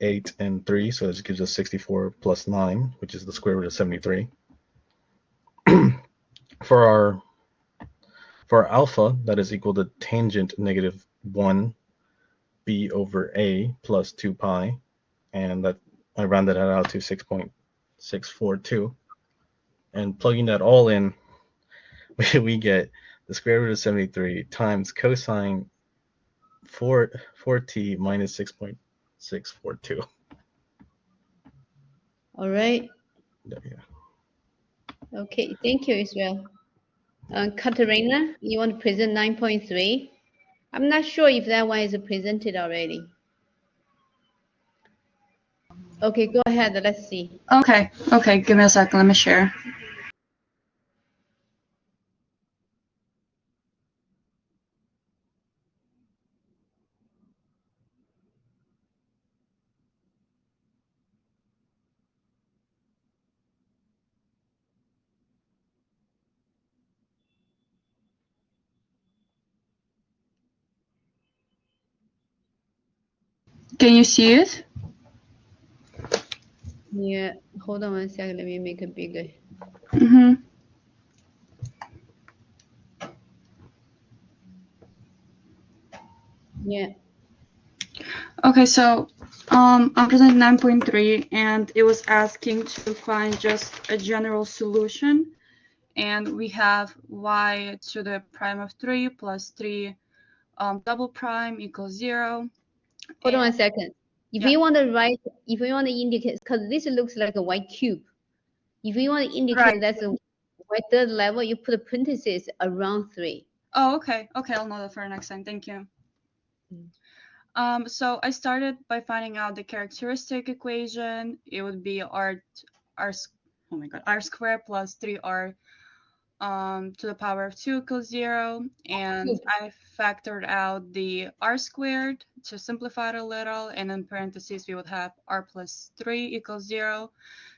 8 and 3, so this gives us 64 plus 9, which is the square root of 73. For our alpha, that is equal to tangent negative 1 b over a plus 2 pi, and that I rounded that out to 6.642. And plugging that all in, we get the square root of 73 times cosine 4t minus 6.642. All right. Yeah. Okay, thank you, Israel. Katerina, you want to present 9.3? I'm not sure if that one is presented already. Okay, go ahead. Let's see. Okay, give me a second. Let me share. Can you see it? Yeah, hold on one second. Let me make it bigger. Mm-hmm. Yeah. Okay, so I'm presenting 9.3, and it was asking to find just a general solution, and we have y to the prime of 3 plus 3 double prime equals 0. Hold on a second. If Yeah. you want to write, if you want to indicate, because this looks like a white cube. If you want to indicate Right. that's a white third level, you put a parenthesis around 3. Oh, okay. Okay, I'll know that for next time. Thank you. So I started by finding out the characteristic equation. It would be r squared plus 3r to the power of 2 equals 0, and I factored out the r squared to simplify it a little, and in parentheses we would have r plus 3 equals 0.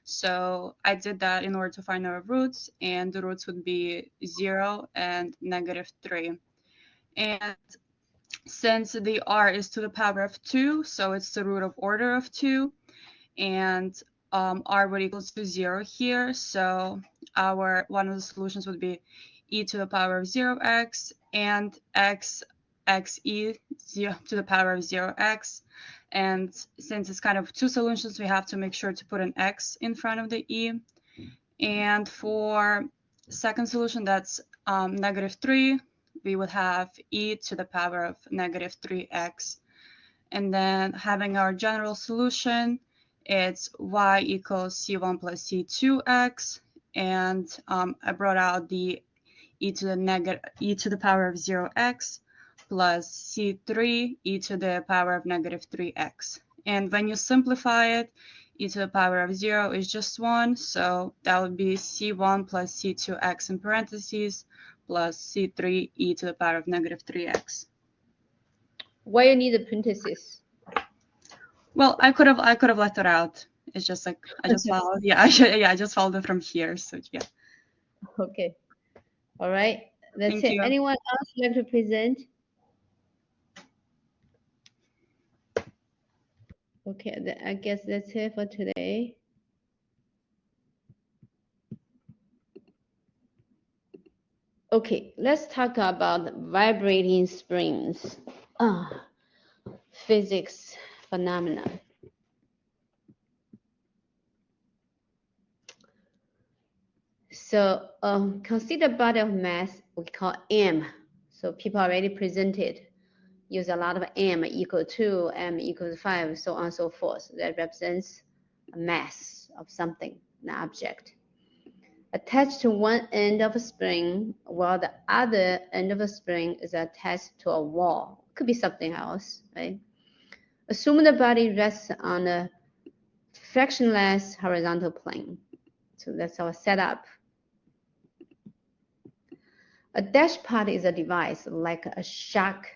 So I did that in order to find our roots, and the roots would be 0 and -3. And since the r is to the power of 2, so it's the root of order of 2, and r would equal to 0 here, so one of the solutions would be e to the power of 0x and xe 0 to the power of 0x. And since it's kind of two solutions, we have to make sure to put an x in front of the e. And for second solution, that's -3, we would have e to the power of -3x. And then having our general solution, it's y equals c1 plus c2x, and I brought out the e to the power of 0x plus c3 e to the power of -3x. And when you simplify it, e to the power of 0 is just 1, so that would be c1 plus c2x in parentheses plus c3 e to the power of -3x. Why you need a parenthesis? Well, I could have left it out. It's just like I just followed. Yeah, I just followed it from here. So yeah. Okay. All right. That's Thank it. you. Anyone else like to present? Okay, I guess that's it for today. Okay, let's talk about vibrating springs. Physics phenomena. So consider body of mass we call M. So people already presented, use a lot of M equal 2, M equals 5, so on and so forth. That represents a mass of something, an object. Attached to one end of a spring, while the other end of a spring is attached to a wall. Could be something else, right? Assume the body rests on a fractionless horizontal plane. So that's our setup. A dash pot is a device like a shock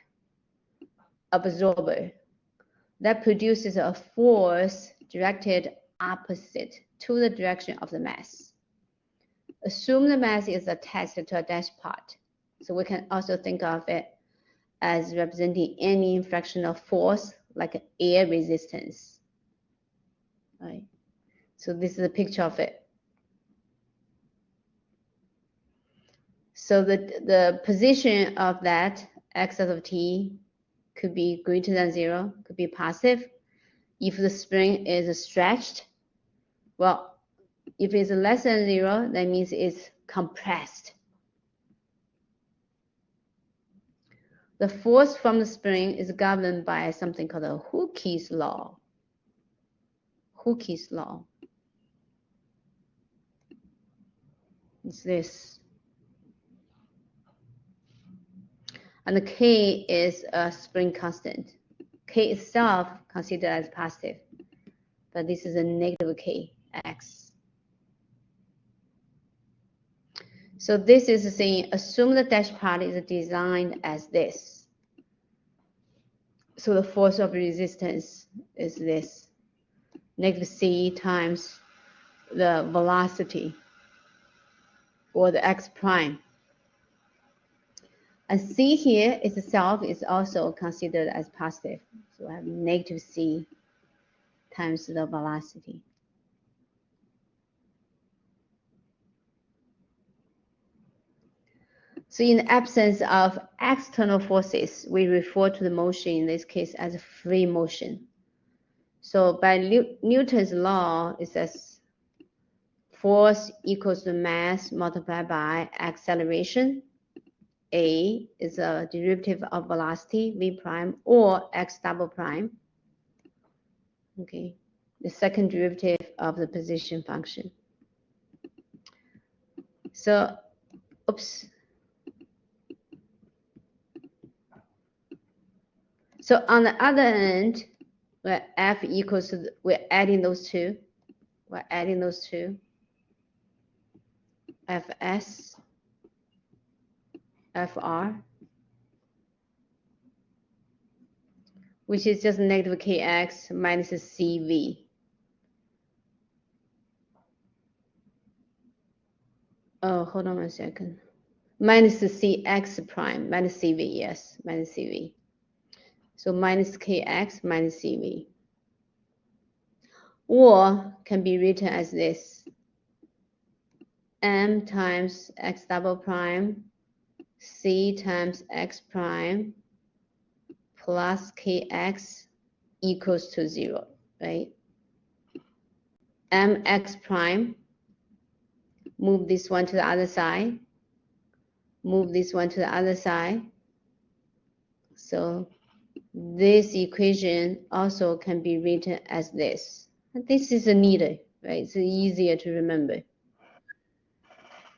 absorber that produces a force directed opposite to the direction of the mass. Assume the mass is attached to a dash pot. So we can also think of it as representing any fractional force like air resistance. Right? So this is a picture of it. So the position of that x of t could be greater than 0, could be positive. If the spring is stretched, well, if it's less than 0, that means it's compressed. The force from the spring is governed by something called the Hooke's law. Hooke's law. It's this. And the K is a spring constant. K itself considered as positive, but this is a negative K, X. So this is saying, assume the dash pot is designed as this. So the force of resistance is this, negative C times the velocity, or the X prime. And c here itself is also considered as positive. So I have negative c times the velocity. So in the absence of external forces, we refer to the motion in this case as free motion. So by Newton's law, it says force equals to mass multiplied by acceleration. A is a derivative of velocity, v prime, or x double prime. Okay, the second derivative of the position function. So, oops. So on the other end, where F equals to, we're adding those two. We're adding those two. Fs, Fr, which is just negative Kx minus Cv. Oh, hold on a second. Minus Cx prime, minus Cv, yes, minus Cv. So minus Kx minus Cv. Or can be written as this. M times x double prime, C times x prime, plus Kx equals to 0, right? Mx prime, move this one to the other side, move this one to the other side. So this equation also can be written as this. This is neater, right? It's easier to remember.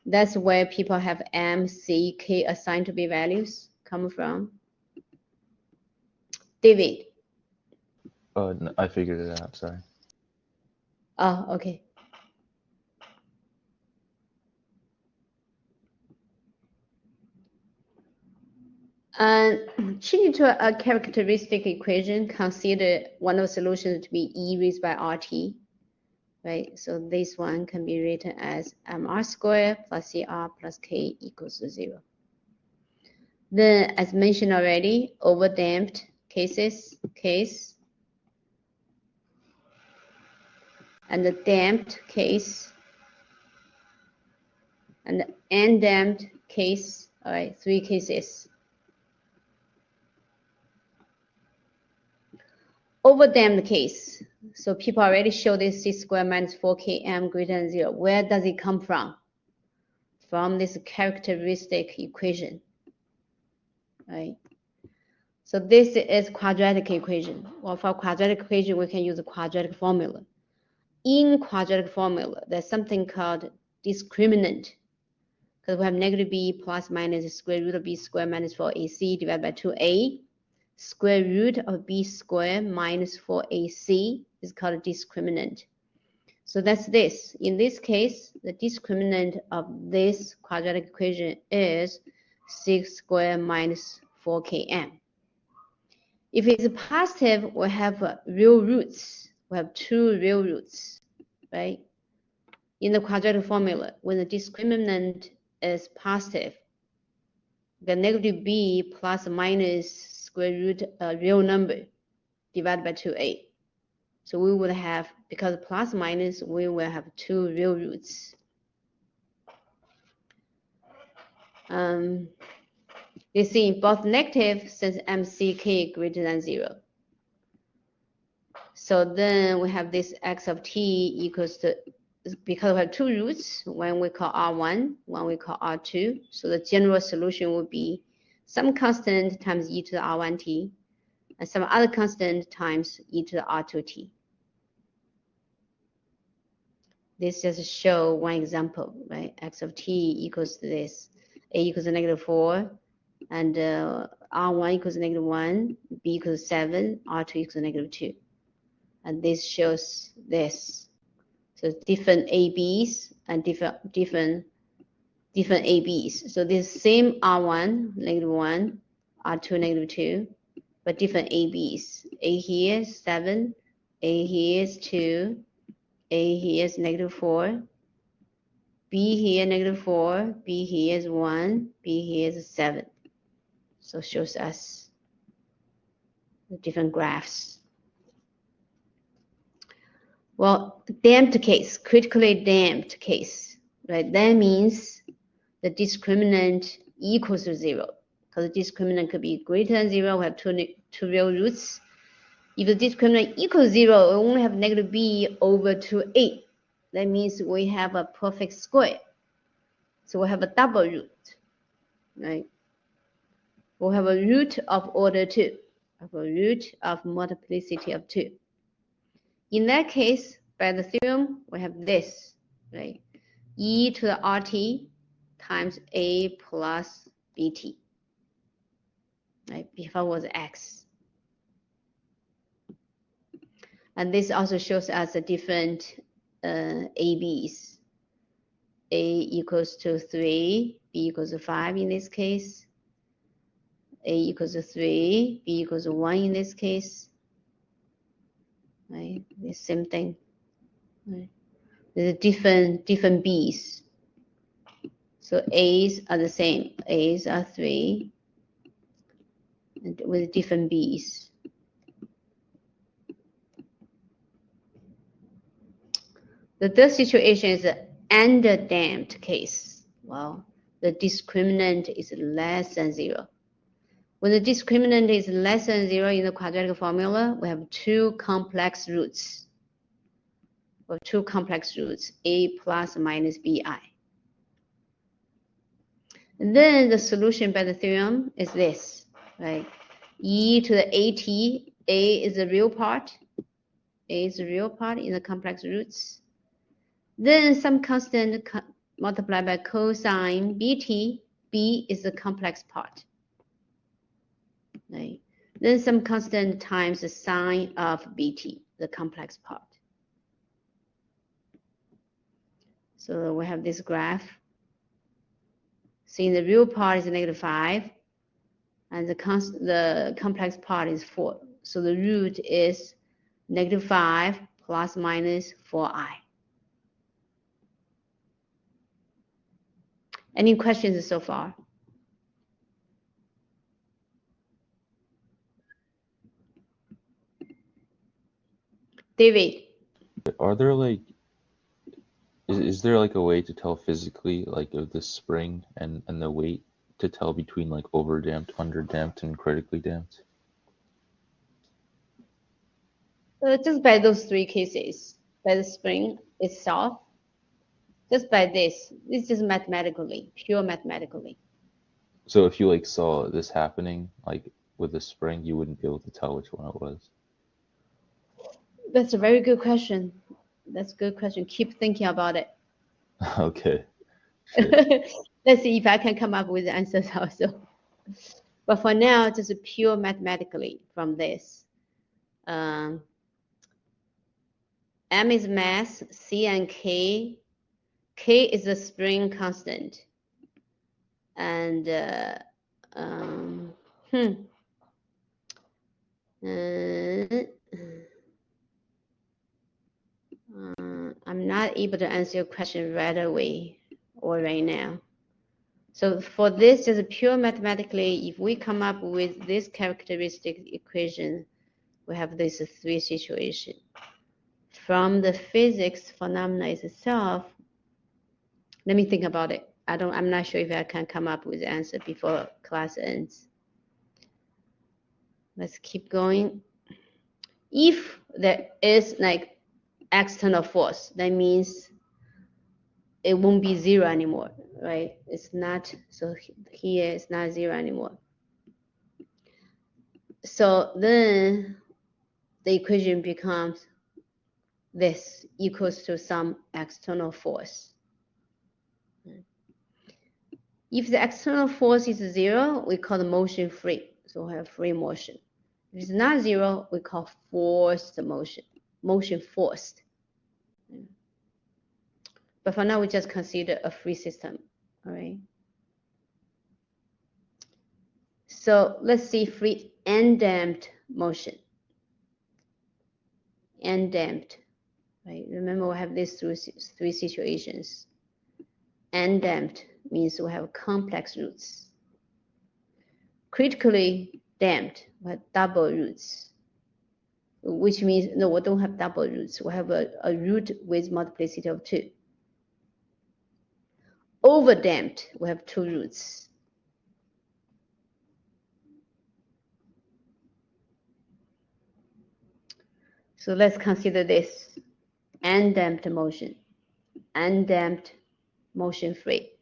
That's where people have M, C, K assigned to be values come from. David. No, I figured it out, sorry. Oh, okay. Changing to a characteristic equation, consider one of the solutions to be E raised by RT, right? So this one can be written as mr squared plus CR plus K equals to 0. Then, as mentioned already, overdamped case, and the damped case, and the undamped case, all right, 3 cases. Overdamped case. So people already showed this c squared minus 4km greater than 0. Where does it come from? From this characteristic equation, right? So this is quadratic equation. Well, for quadratic equation, we can use a quadratic formula. In quadratic formula, there's something called discriminant, because we have negative b plus minus square root of b squared minus 4ac divided by 2a. Square root of b squared minus 4ac is called a discriminant. So that's this. In this case, the discriminant of this quadratic equation is 6 squared minus 4km. If it's positive, we have real roots. We have 2 real roots, right? In the quadratic formula, when the discriminant is positive, the negative b plus minus square root a real number divided by 2a. So we would have, because plus minus, we will have 2 real roots. You see, both negative since mck greater than 0. So then we have this x of t equals to, because we have 2 roots, one we call R1, one we call R2. So the general solution would be some constant times e to the R1t, and some other constant times e to the R2t. This just show one example, right? X of t equals to this. A equals to -4, and R1 equals to -1, B equals to 7, R2 equals to -2. And this shows this. So different ABs and different ABs. So this same R1, -1, R2, -2, but different ABs. A here is 7, A here is 2, A here is -4, B here -4, B here is 1, B here is 7. So it shows us the different graphs. Well, damped case, critically damped case, right? That means the discriminant equals to 0, because the discriminant could be greater than 0. We have two real roots. If the discriminant equals 0, we only have negative b over 2a. That means we have a perfect square. So we have a double root, right? We have a root of order 2, have a root of multiplicity of 2. In that case, by the theorem, we have this, right? E to the RT times A plus BT, right? Before was X. And this also shows us the different ABs. A equals to 3, B equals to 5 in this case. A equals to 3, B equals to 1 in this case. Right? The same thing. Right? There's different B's. So A's are the same. A's are 3 and with different B's. The third situation is an underdamped case. Well, the discriminant is less than 0. When the discriminant is less than 0 in the quadratic formula, we have two complex roots. We have two complex roots, a plus minus bi. And then the solution by the theorem is this, right? E to the at, a is the real part. A is the real part in the complex roots. Then some constant multiplied by cosine bt, b is the complex part. Right? Then some constant times the sine of bt, the complex part. So we have this graph. See, the real part is negative 5, and the complex part is 4. So the root is negative 5 plus minus 4i. Any questions so far? David. Are there like, is there like a way to tell physically, like of the spring and the weight, to tell between like overdamped, underdamped, and critically damped? Just by those three cases, by the spring itself, just by this is just mathematically, pure mathematically. So if you like saw this happening, like with the spring, you wouldn't be able to tell which one it was. That's a very good question. That's a good question. Keep thinking about it. Okay. Sure. Let's see if I can come up with the answers also. But for now, just pure mathematically from this. M is mass, C and K. K is the spring constant. And I'm not able to answer your question right away or right now. So for this, just pure mathematically, if we come up with this characteristic equation, we have these three situations. From the physics phenomena itself, let me think about it. I'm not sure if I can come up with the answer before class ends. Let's keep going. If there is like external force, that means it won't be 0 anymore, right? It's not, so here it's not 0 anymore. So then the equation becomes this equals to some external force. If the external force is 0, we call the motion free. So we have free motion. If it's not 0, we call forced motion, motion forced. But for now, we just consider a free system, all right? So let's see free and damped motion. And damped, right? Remember, we have these three situations. And damped means we have complex roots. critically damped, we have double roots, which means, no, we don't have double roots. We have a root with multiplicity of 2. Overdamped, we have 2 roots. So let's consider this undamped motion, undamped motion free.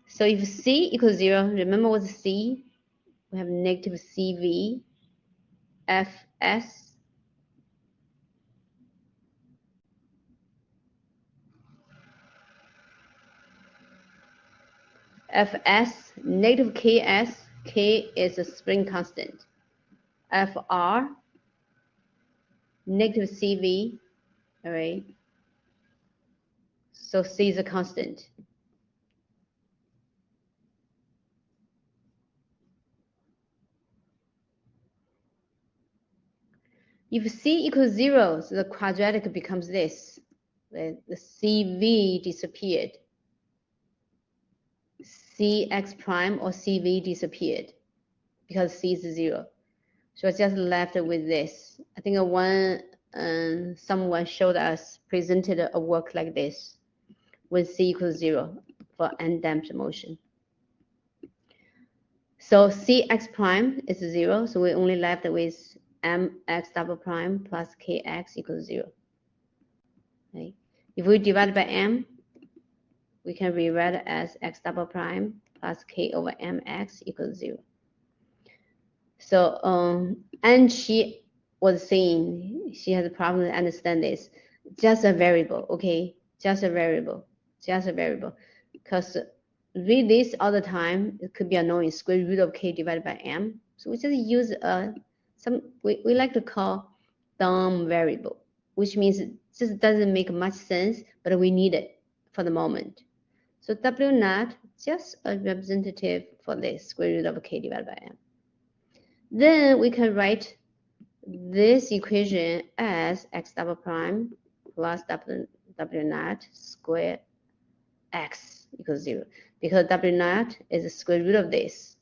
So if C equals 0, remember what's C? We have negative CV, Fs, Fs, negative Ks, K is a spring constant. Fr, negative CV, all right? So C is a constant. If C equals 0, so the quadratic becomes this. The CV disappeared. Cx prime or CV disappeared because C is 0. So I just left with this. I think someone showed us, presented a work like this with C equals 0 for undamped motion. So Cx prime is 0, so we only left with mx double prime plus kx equals 0. Okay. If we divide by m, we can rewrite it as x double prime plus k over mx equals 0. So, and she was saying she has a problem to understand this. Just a variable, okay? Just a variable, just a variable. Because read this all the time, it could be annoying, square root of k divided by m. So we just use we like to call dumb variable, which means it just doesn't make much sense, but we need it for the moment. So W naught, just a representative for this, square root of k divided by m. Then we can write this equation as x double prime plus W naught square x equals 0, because W naught is the square root of this.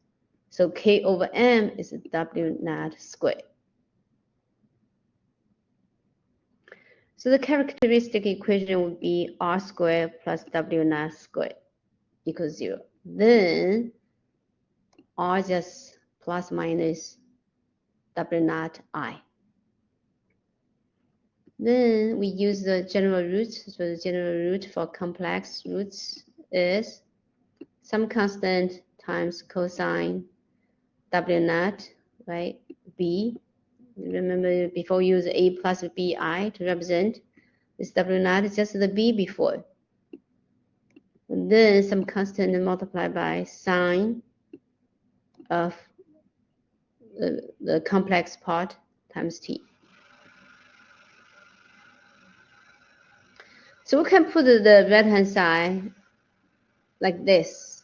So k over m is W naught squared. So the characteristic equation would be r squared plus W naught squared equals 0. Then r just plus minus W naught I. Then we use the general root. So the general root for complex roots is some constant times cosine W naught, right? B. Remember before we use A plus BI to represent this W naught is just the B before. And then some constant multiplied by sine of the complex part times T. So we can put the right-hand side like this,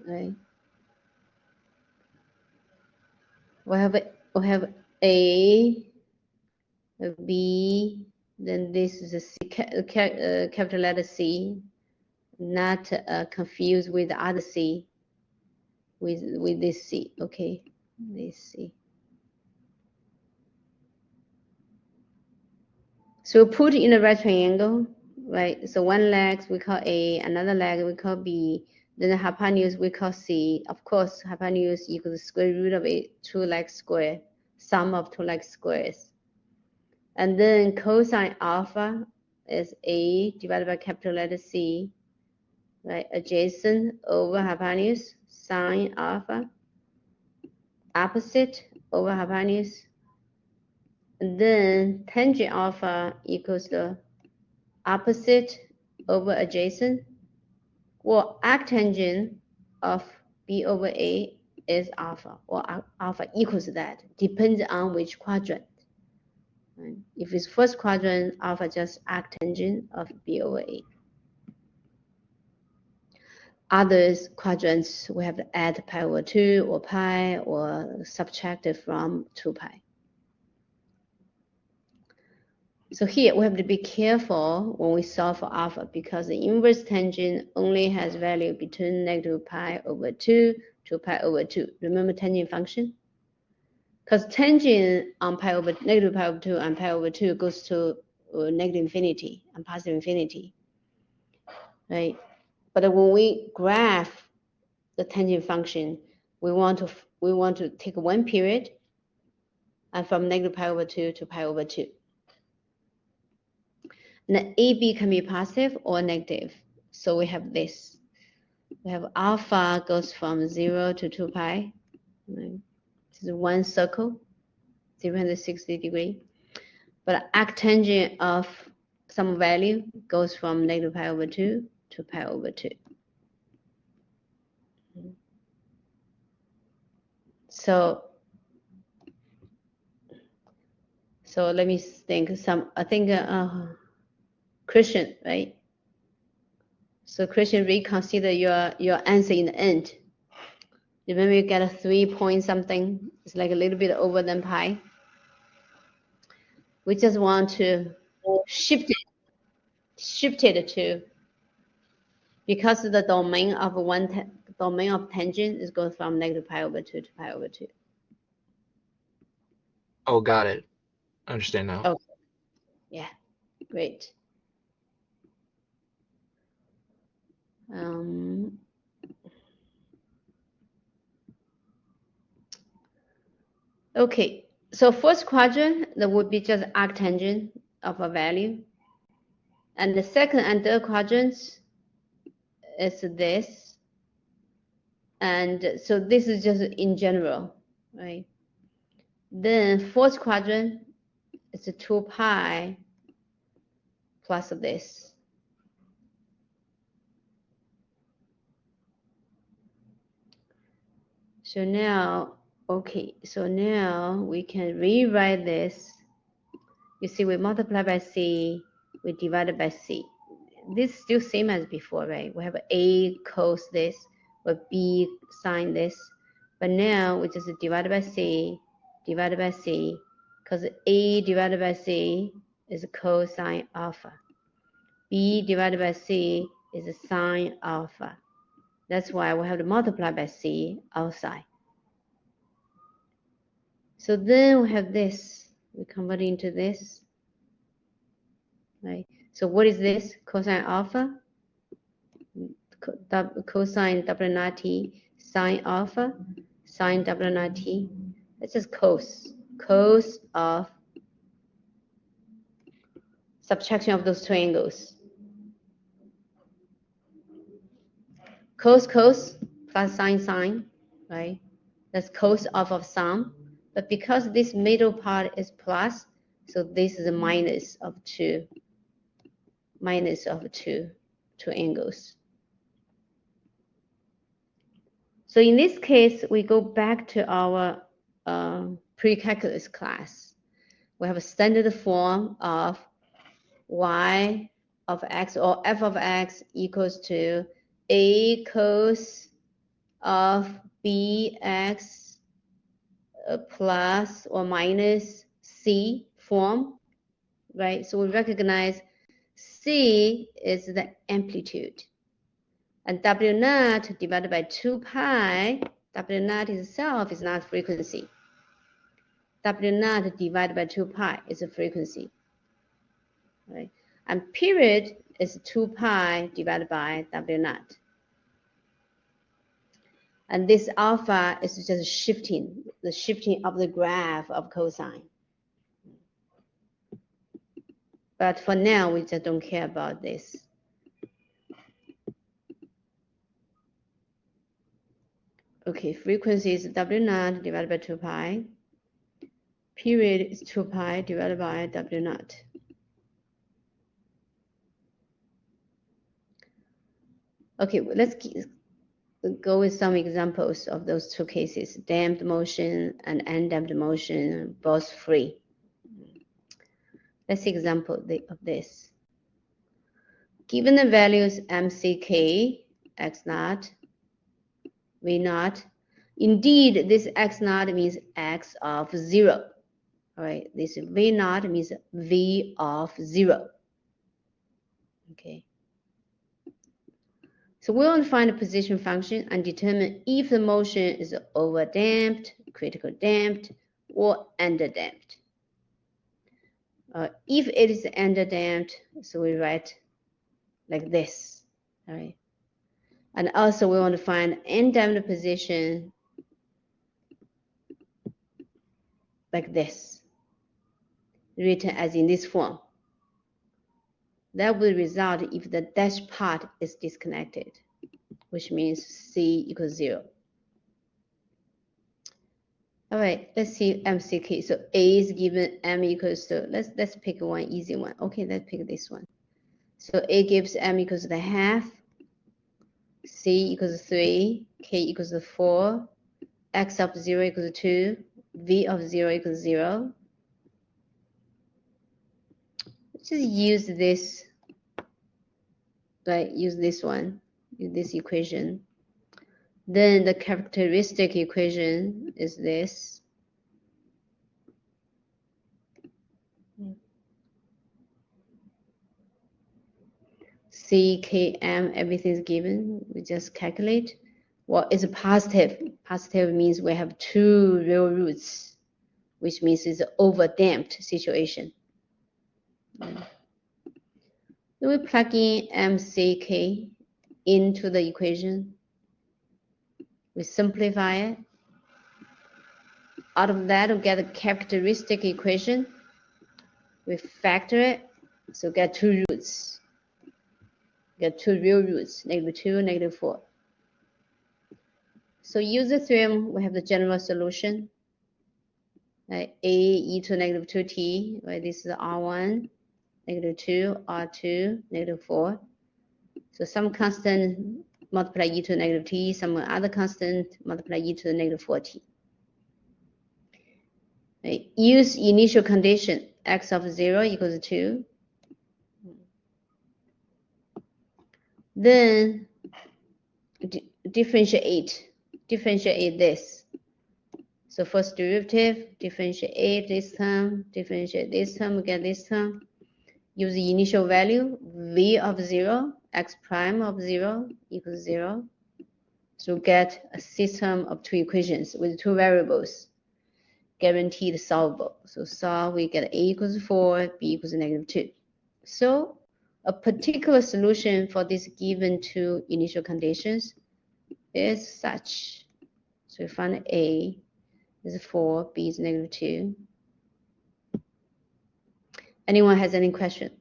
right? We have A, B, then this is a C, capital letter C, not confused with the other C, with this C, okay, this C. So put in a right triangle, right? So one leg we call A, another leg we call B, then the hypotenuse we call C. Of course, hypotenuse equals the square root of a 2 leg square, sum of 2 leg squares. And then cosine alpha is A divided by capital letter C, right? Adjacent over hypotenuse, sine alpha, opposite over hypotenuse. And then tangent alpha equals the opposite over adjacent. Well, arctangent of B over A is alpha, or alpha equals that. Depends on which quadrant. Right? If it's first quadrant, alpha just arctangent of B over A. Others quadrants, we have to add pi over 2 or pi, or subtract it from 2 pi. So here we have to be careful when we solve for alpha, because the inverse tangent only has value between negative pi over 2 to pi over 2. Remember tangent function? Because tangent on pi over negative pi over 2 and pi over 2 goes to negative infinity and positive infinity, right? But when we graph the tangent function, we want to take one period and from negative pi over 2 to pi over 2. And AB can be positive or negative. So we have this. We have alpha goes from 0 to 2 pi. Right? This is one circle, 360 degrees. But arctangent of some value goes from negative pi over 2 to pi over 2. So let me think. I think Christian, right? So Christian, reconsider your answer in the end. Remember you get a 3 point something. It's like a little bit over than pi. We just want to shift it to, because the domain of domain of tangent is going from negative pi over 2 to pi over 2. Oh, got it. I understand now. Okay. Yeah, great. Okay, so first quadrant, that would be just arctangent of a value. And the second and third quadrants is this. And so this is just in general, right? Then fourth quadrant is a 2 pi plus this. So now, okay, so now we can rewrite this. You see, we multiply by C, we divide by C. This is still same as before, right? We have A cos this, or B sine this. But now we just divide by C, because A divided by C is cosine alpha. B divided by C is sine alpha. That's why we have to multiply by C outside. So then we have this. We convert into this. Right? So what is this? Cosine alpha? Cosine double knot T, sine alpha, sine double knot T. That's just cos. Cos of subtraction of those two angles. Cos plus sine, right? That's cos of sum. But because this middle part is plus, so this is a minus of two angles. So in this case, we go back to our pre-calculus class. We have a standard form of y of x or f of x equals to a cos of bx plus or minus c form, right? So we recognize c is the amplitude. And W naught divided by 2 pi, W naught itself is not frequency. W naught divided by 2 pi is a frequency, right? And period is 2 pi divided by W naught. And this alpha is just shifting, the shifting of the graph of cosine. But for now, we just don't care about this. Okay, frequency is W naught divided by 2 pi. Period is 2 pi divided by W naught. Okay, well, let's go with some examples of those two cases, damped motion and undamped motion, both free. Let's see example of this. Given the values mck, x naught, v naught, indeed this x naught means x of 0. All right, this v naught means v of 0. Okay. So we want to find the position function and determine if the motion is overdamped, critical damped, or underdamped. If it is underdamped, so we write like this, all right? And also we want to find undamped position like this, written as in this form. That will result if the dash part is disconnected, which means C equals 0. All right, let's see MCK. So A is given M equals to, let's pick one easy one. Okay, let's pick this one. So A gives M equals to half, C equals 3, K equals to 4, X of 0 equals 2, V of 0 equals 0. Let's just use this, right? Use this one, use this equation. Then the characteristic equation is this. C, K, M, everything is given. We just calculate. Well, it's a positive. Positive means we have two real roots, which means it's an overdamped situation. Then we plug in M, C, K into the equation. We simplify it. Out of that, we get a characteristic equation. We factor it, so get two roots. Get two real roots, -2, -4. So use the theorem, we have the general solution. Right? A e to -2t, right? This is R1, -2, R2, -4. So some constant multiply e to -t, some other constant multiply e to the -4t. Right? Use initial condition, x of 0 equals 2. Then differentiate this. So first derivative, differentiate this term, differentiate this term, get this term. Use the initial value, v of 0, x prime of 0 equals 0. So get a system of two equations with two variables, guaranteed solvable. So solve, we get a equals 4, b equals -2. So a particular solution for this given two initial conditions is such. So we find A is 4, B is -2. Anyone has any question?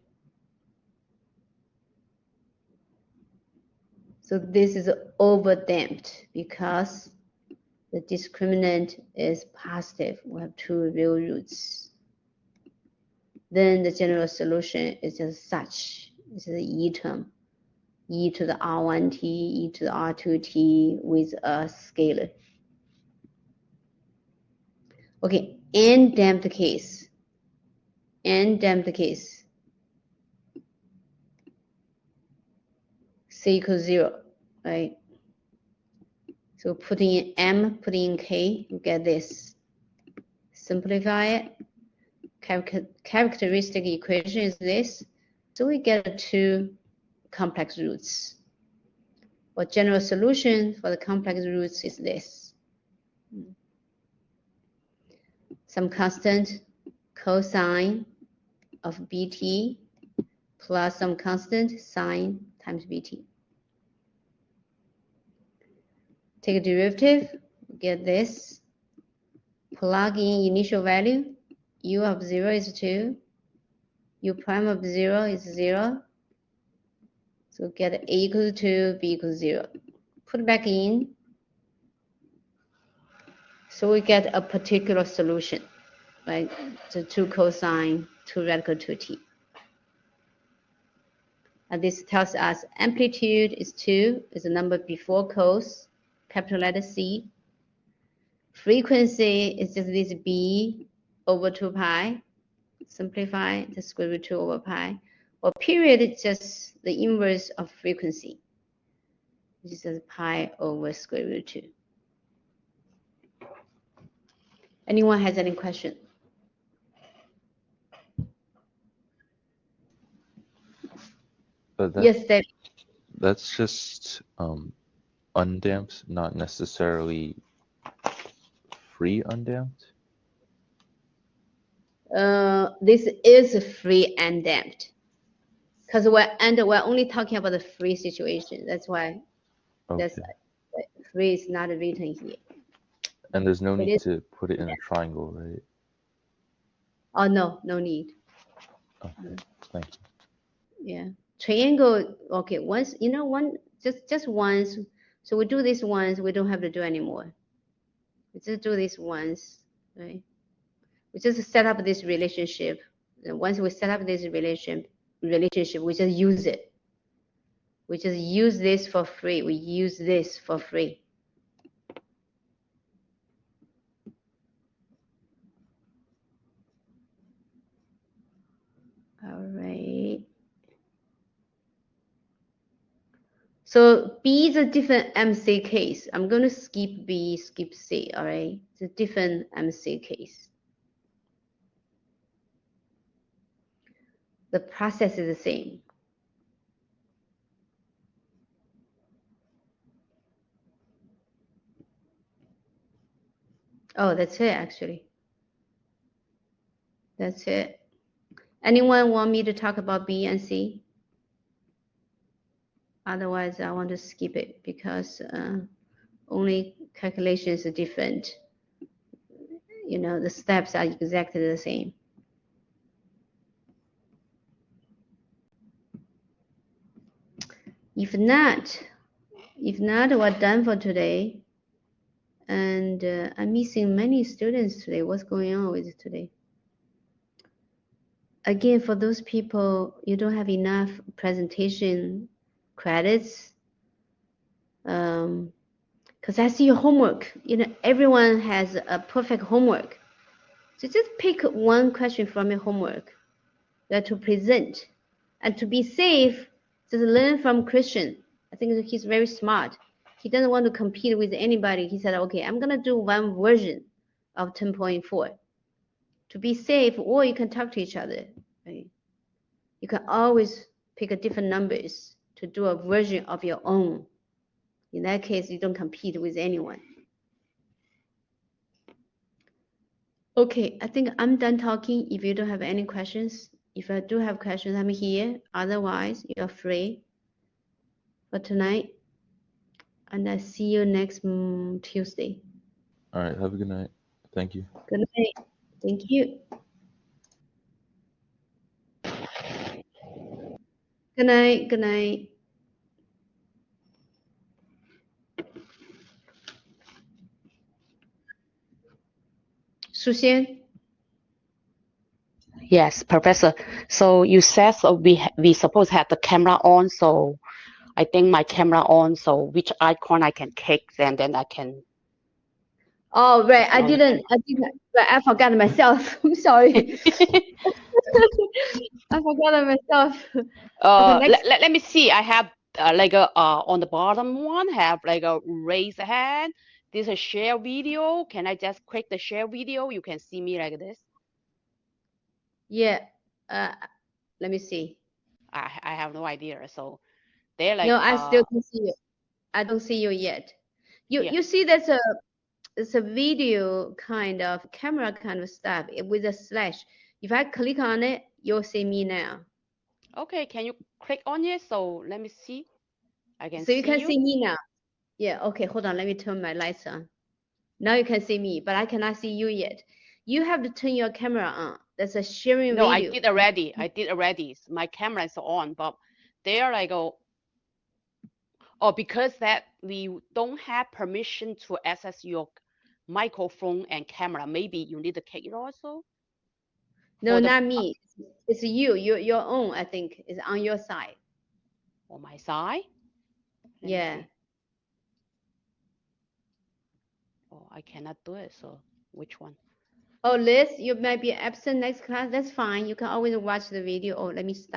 So this is overdamped because the discriminant is positive. We have two real roots. Then the general solution is just such. This is the E term. E to the R1t, E to the R2t with a scalar. Okay, undamped case. Undamped case. C equals 0, right? So putting in M, putting in K, you get this. Simplify it. Characteristic equation is this. So we get two complex roots. Or general solution for the complex roots is this. Some constant cosine of bt plus some constant sine times bt. Take a derivative, get this. Plug in initial value. U of 0 is 2. U prime of 0 is 0. So get A equals 2, B equals 0. Put back in. So we get a particular solution, right? So 2 cosine, 2 radical 2t. And this tells us amplitude is 2, is a number before cos, capital letter C. Frequency is just this B over 2 pi. Simplify the square root 2 over pi. Or period is just the inverse of frequency, which is just pi over square root 2. Anyone has any question? But that, Yes, Dave. That's just undamped, not necessarily free undamped. This is free and damped. Because we're only talking about the free situation. That's why that's Okay. free is not written here. And there's no It need is, to put it in a triangle, right? oh no, no need. Okay, thank you. Yeah, triangle. Okay, once just once. So we do this once. We don't have to do anymore. We just do this once, right? We just set up this relationship. And once we set up this relationship, we just use it. We just use this for free. We use this for free. All right. So B is a different MC case. I'm going to skip B, skip C, all right? It's a different MC case. The process is the same. Oh, that's it, actually. That's it. Anyone want me to talk about B and C? Otherwise, I want to skip it because only calculations are different. You know, the steps are exactly the same. If not, we're done for today. And I'm missing many students today. What's going on with today? Again, for those people, you don't have enough presentation credits. Because I see your homework. You know, everyone has a perfect homework. So just pick one question from your homework that to present. And to be safe, just learn from Christian. I think he's very smart. He doesn't want to compete with anybody. He said, okay, I'm going to do one version of 10.4 to be safe, or you can talk to each other. Right? You can always pick a different numbers to do a version of your own. In that case, you don't compete with anyone. Okay, I think I'm done talking. If you don't have any questions, if I do have questions, I'm here. Otherwise, you're free for tonight. And I see you next Tuesday. All right, have a good night. Thank you. Good night. Thank you. Good night. Good night. Suxian? Yes, Professor. So you said so we supposed to have the camera on. So I think my camera on. So which icon I can click, then I can. Oh, right. I didn't. But I forgot myself. I'm sorry. I forgot myself. Okay, next. Let me see. I have like a on the bottom one have like a raise hand. This is a share video. Can I just click the share video? You can see me like this. Yeah. Let me see. I have no idea. So they're like No, I still don't see you. I don't see you yet. You see that's it's a video kind of camera kind of stuff with a slash. If I click on it, you'll see me now. okay, can you click on it? So let me see. I can So see you can you. see me now. Yeah, okay, hold on. Let me turn my lights on. Now you can see me, but I cannot see you yet. You have to turn your camera on. That's a sharing No, video. I did already. My camera is on, but they are like because that we don't have permission to access your microphone and camera. Maybe you need to click it also. No, not me. It's you. Your own, I think, is on your side. On my side? Yeah. Oh, I cannot do it. So which one? Oh, Liz, you might be absent next class. That's fine. You can always watch the video. Oh, let me stop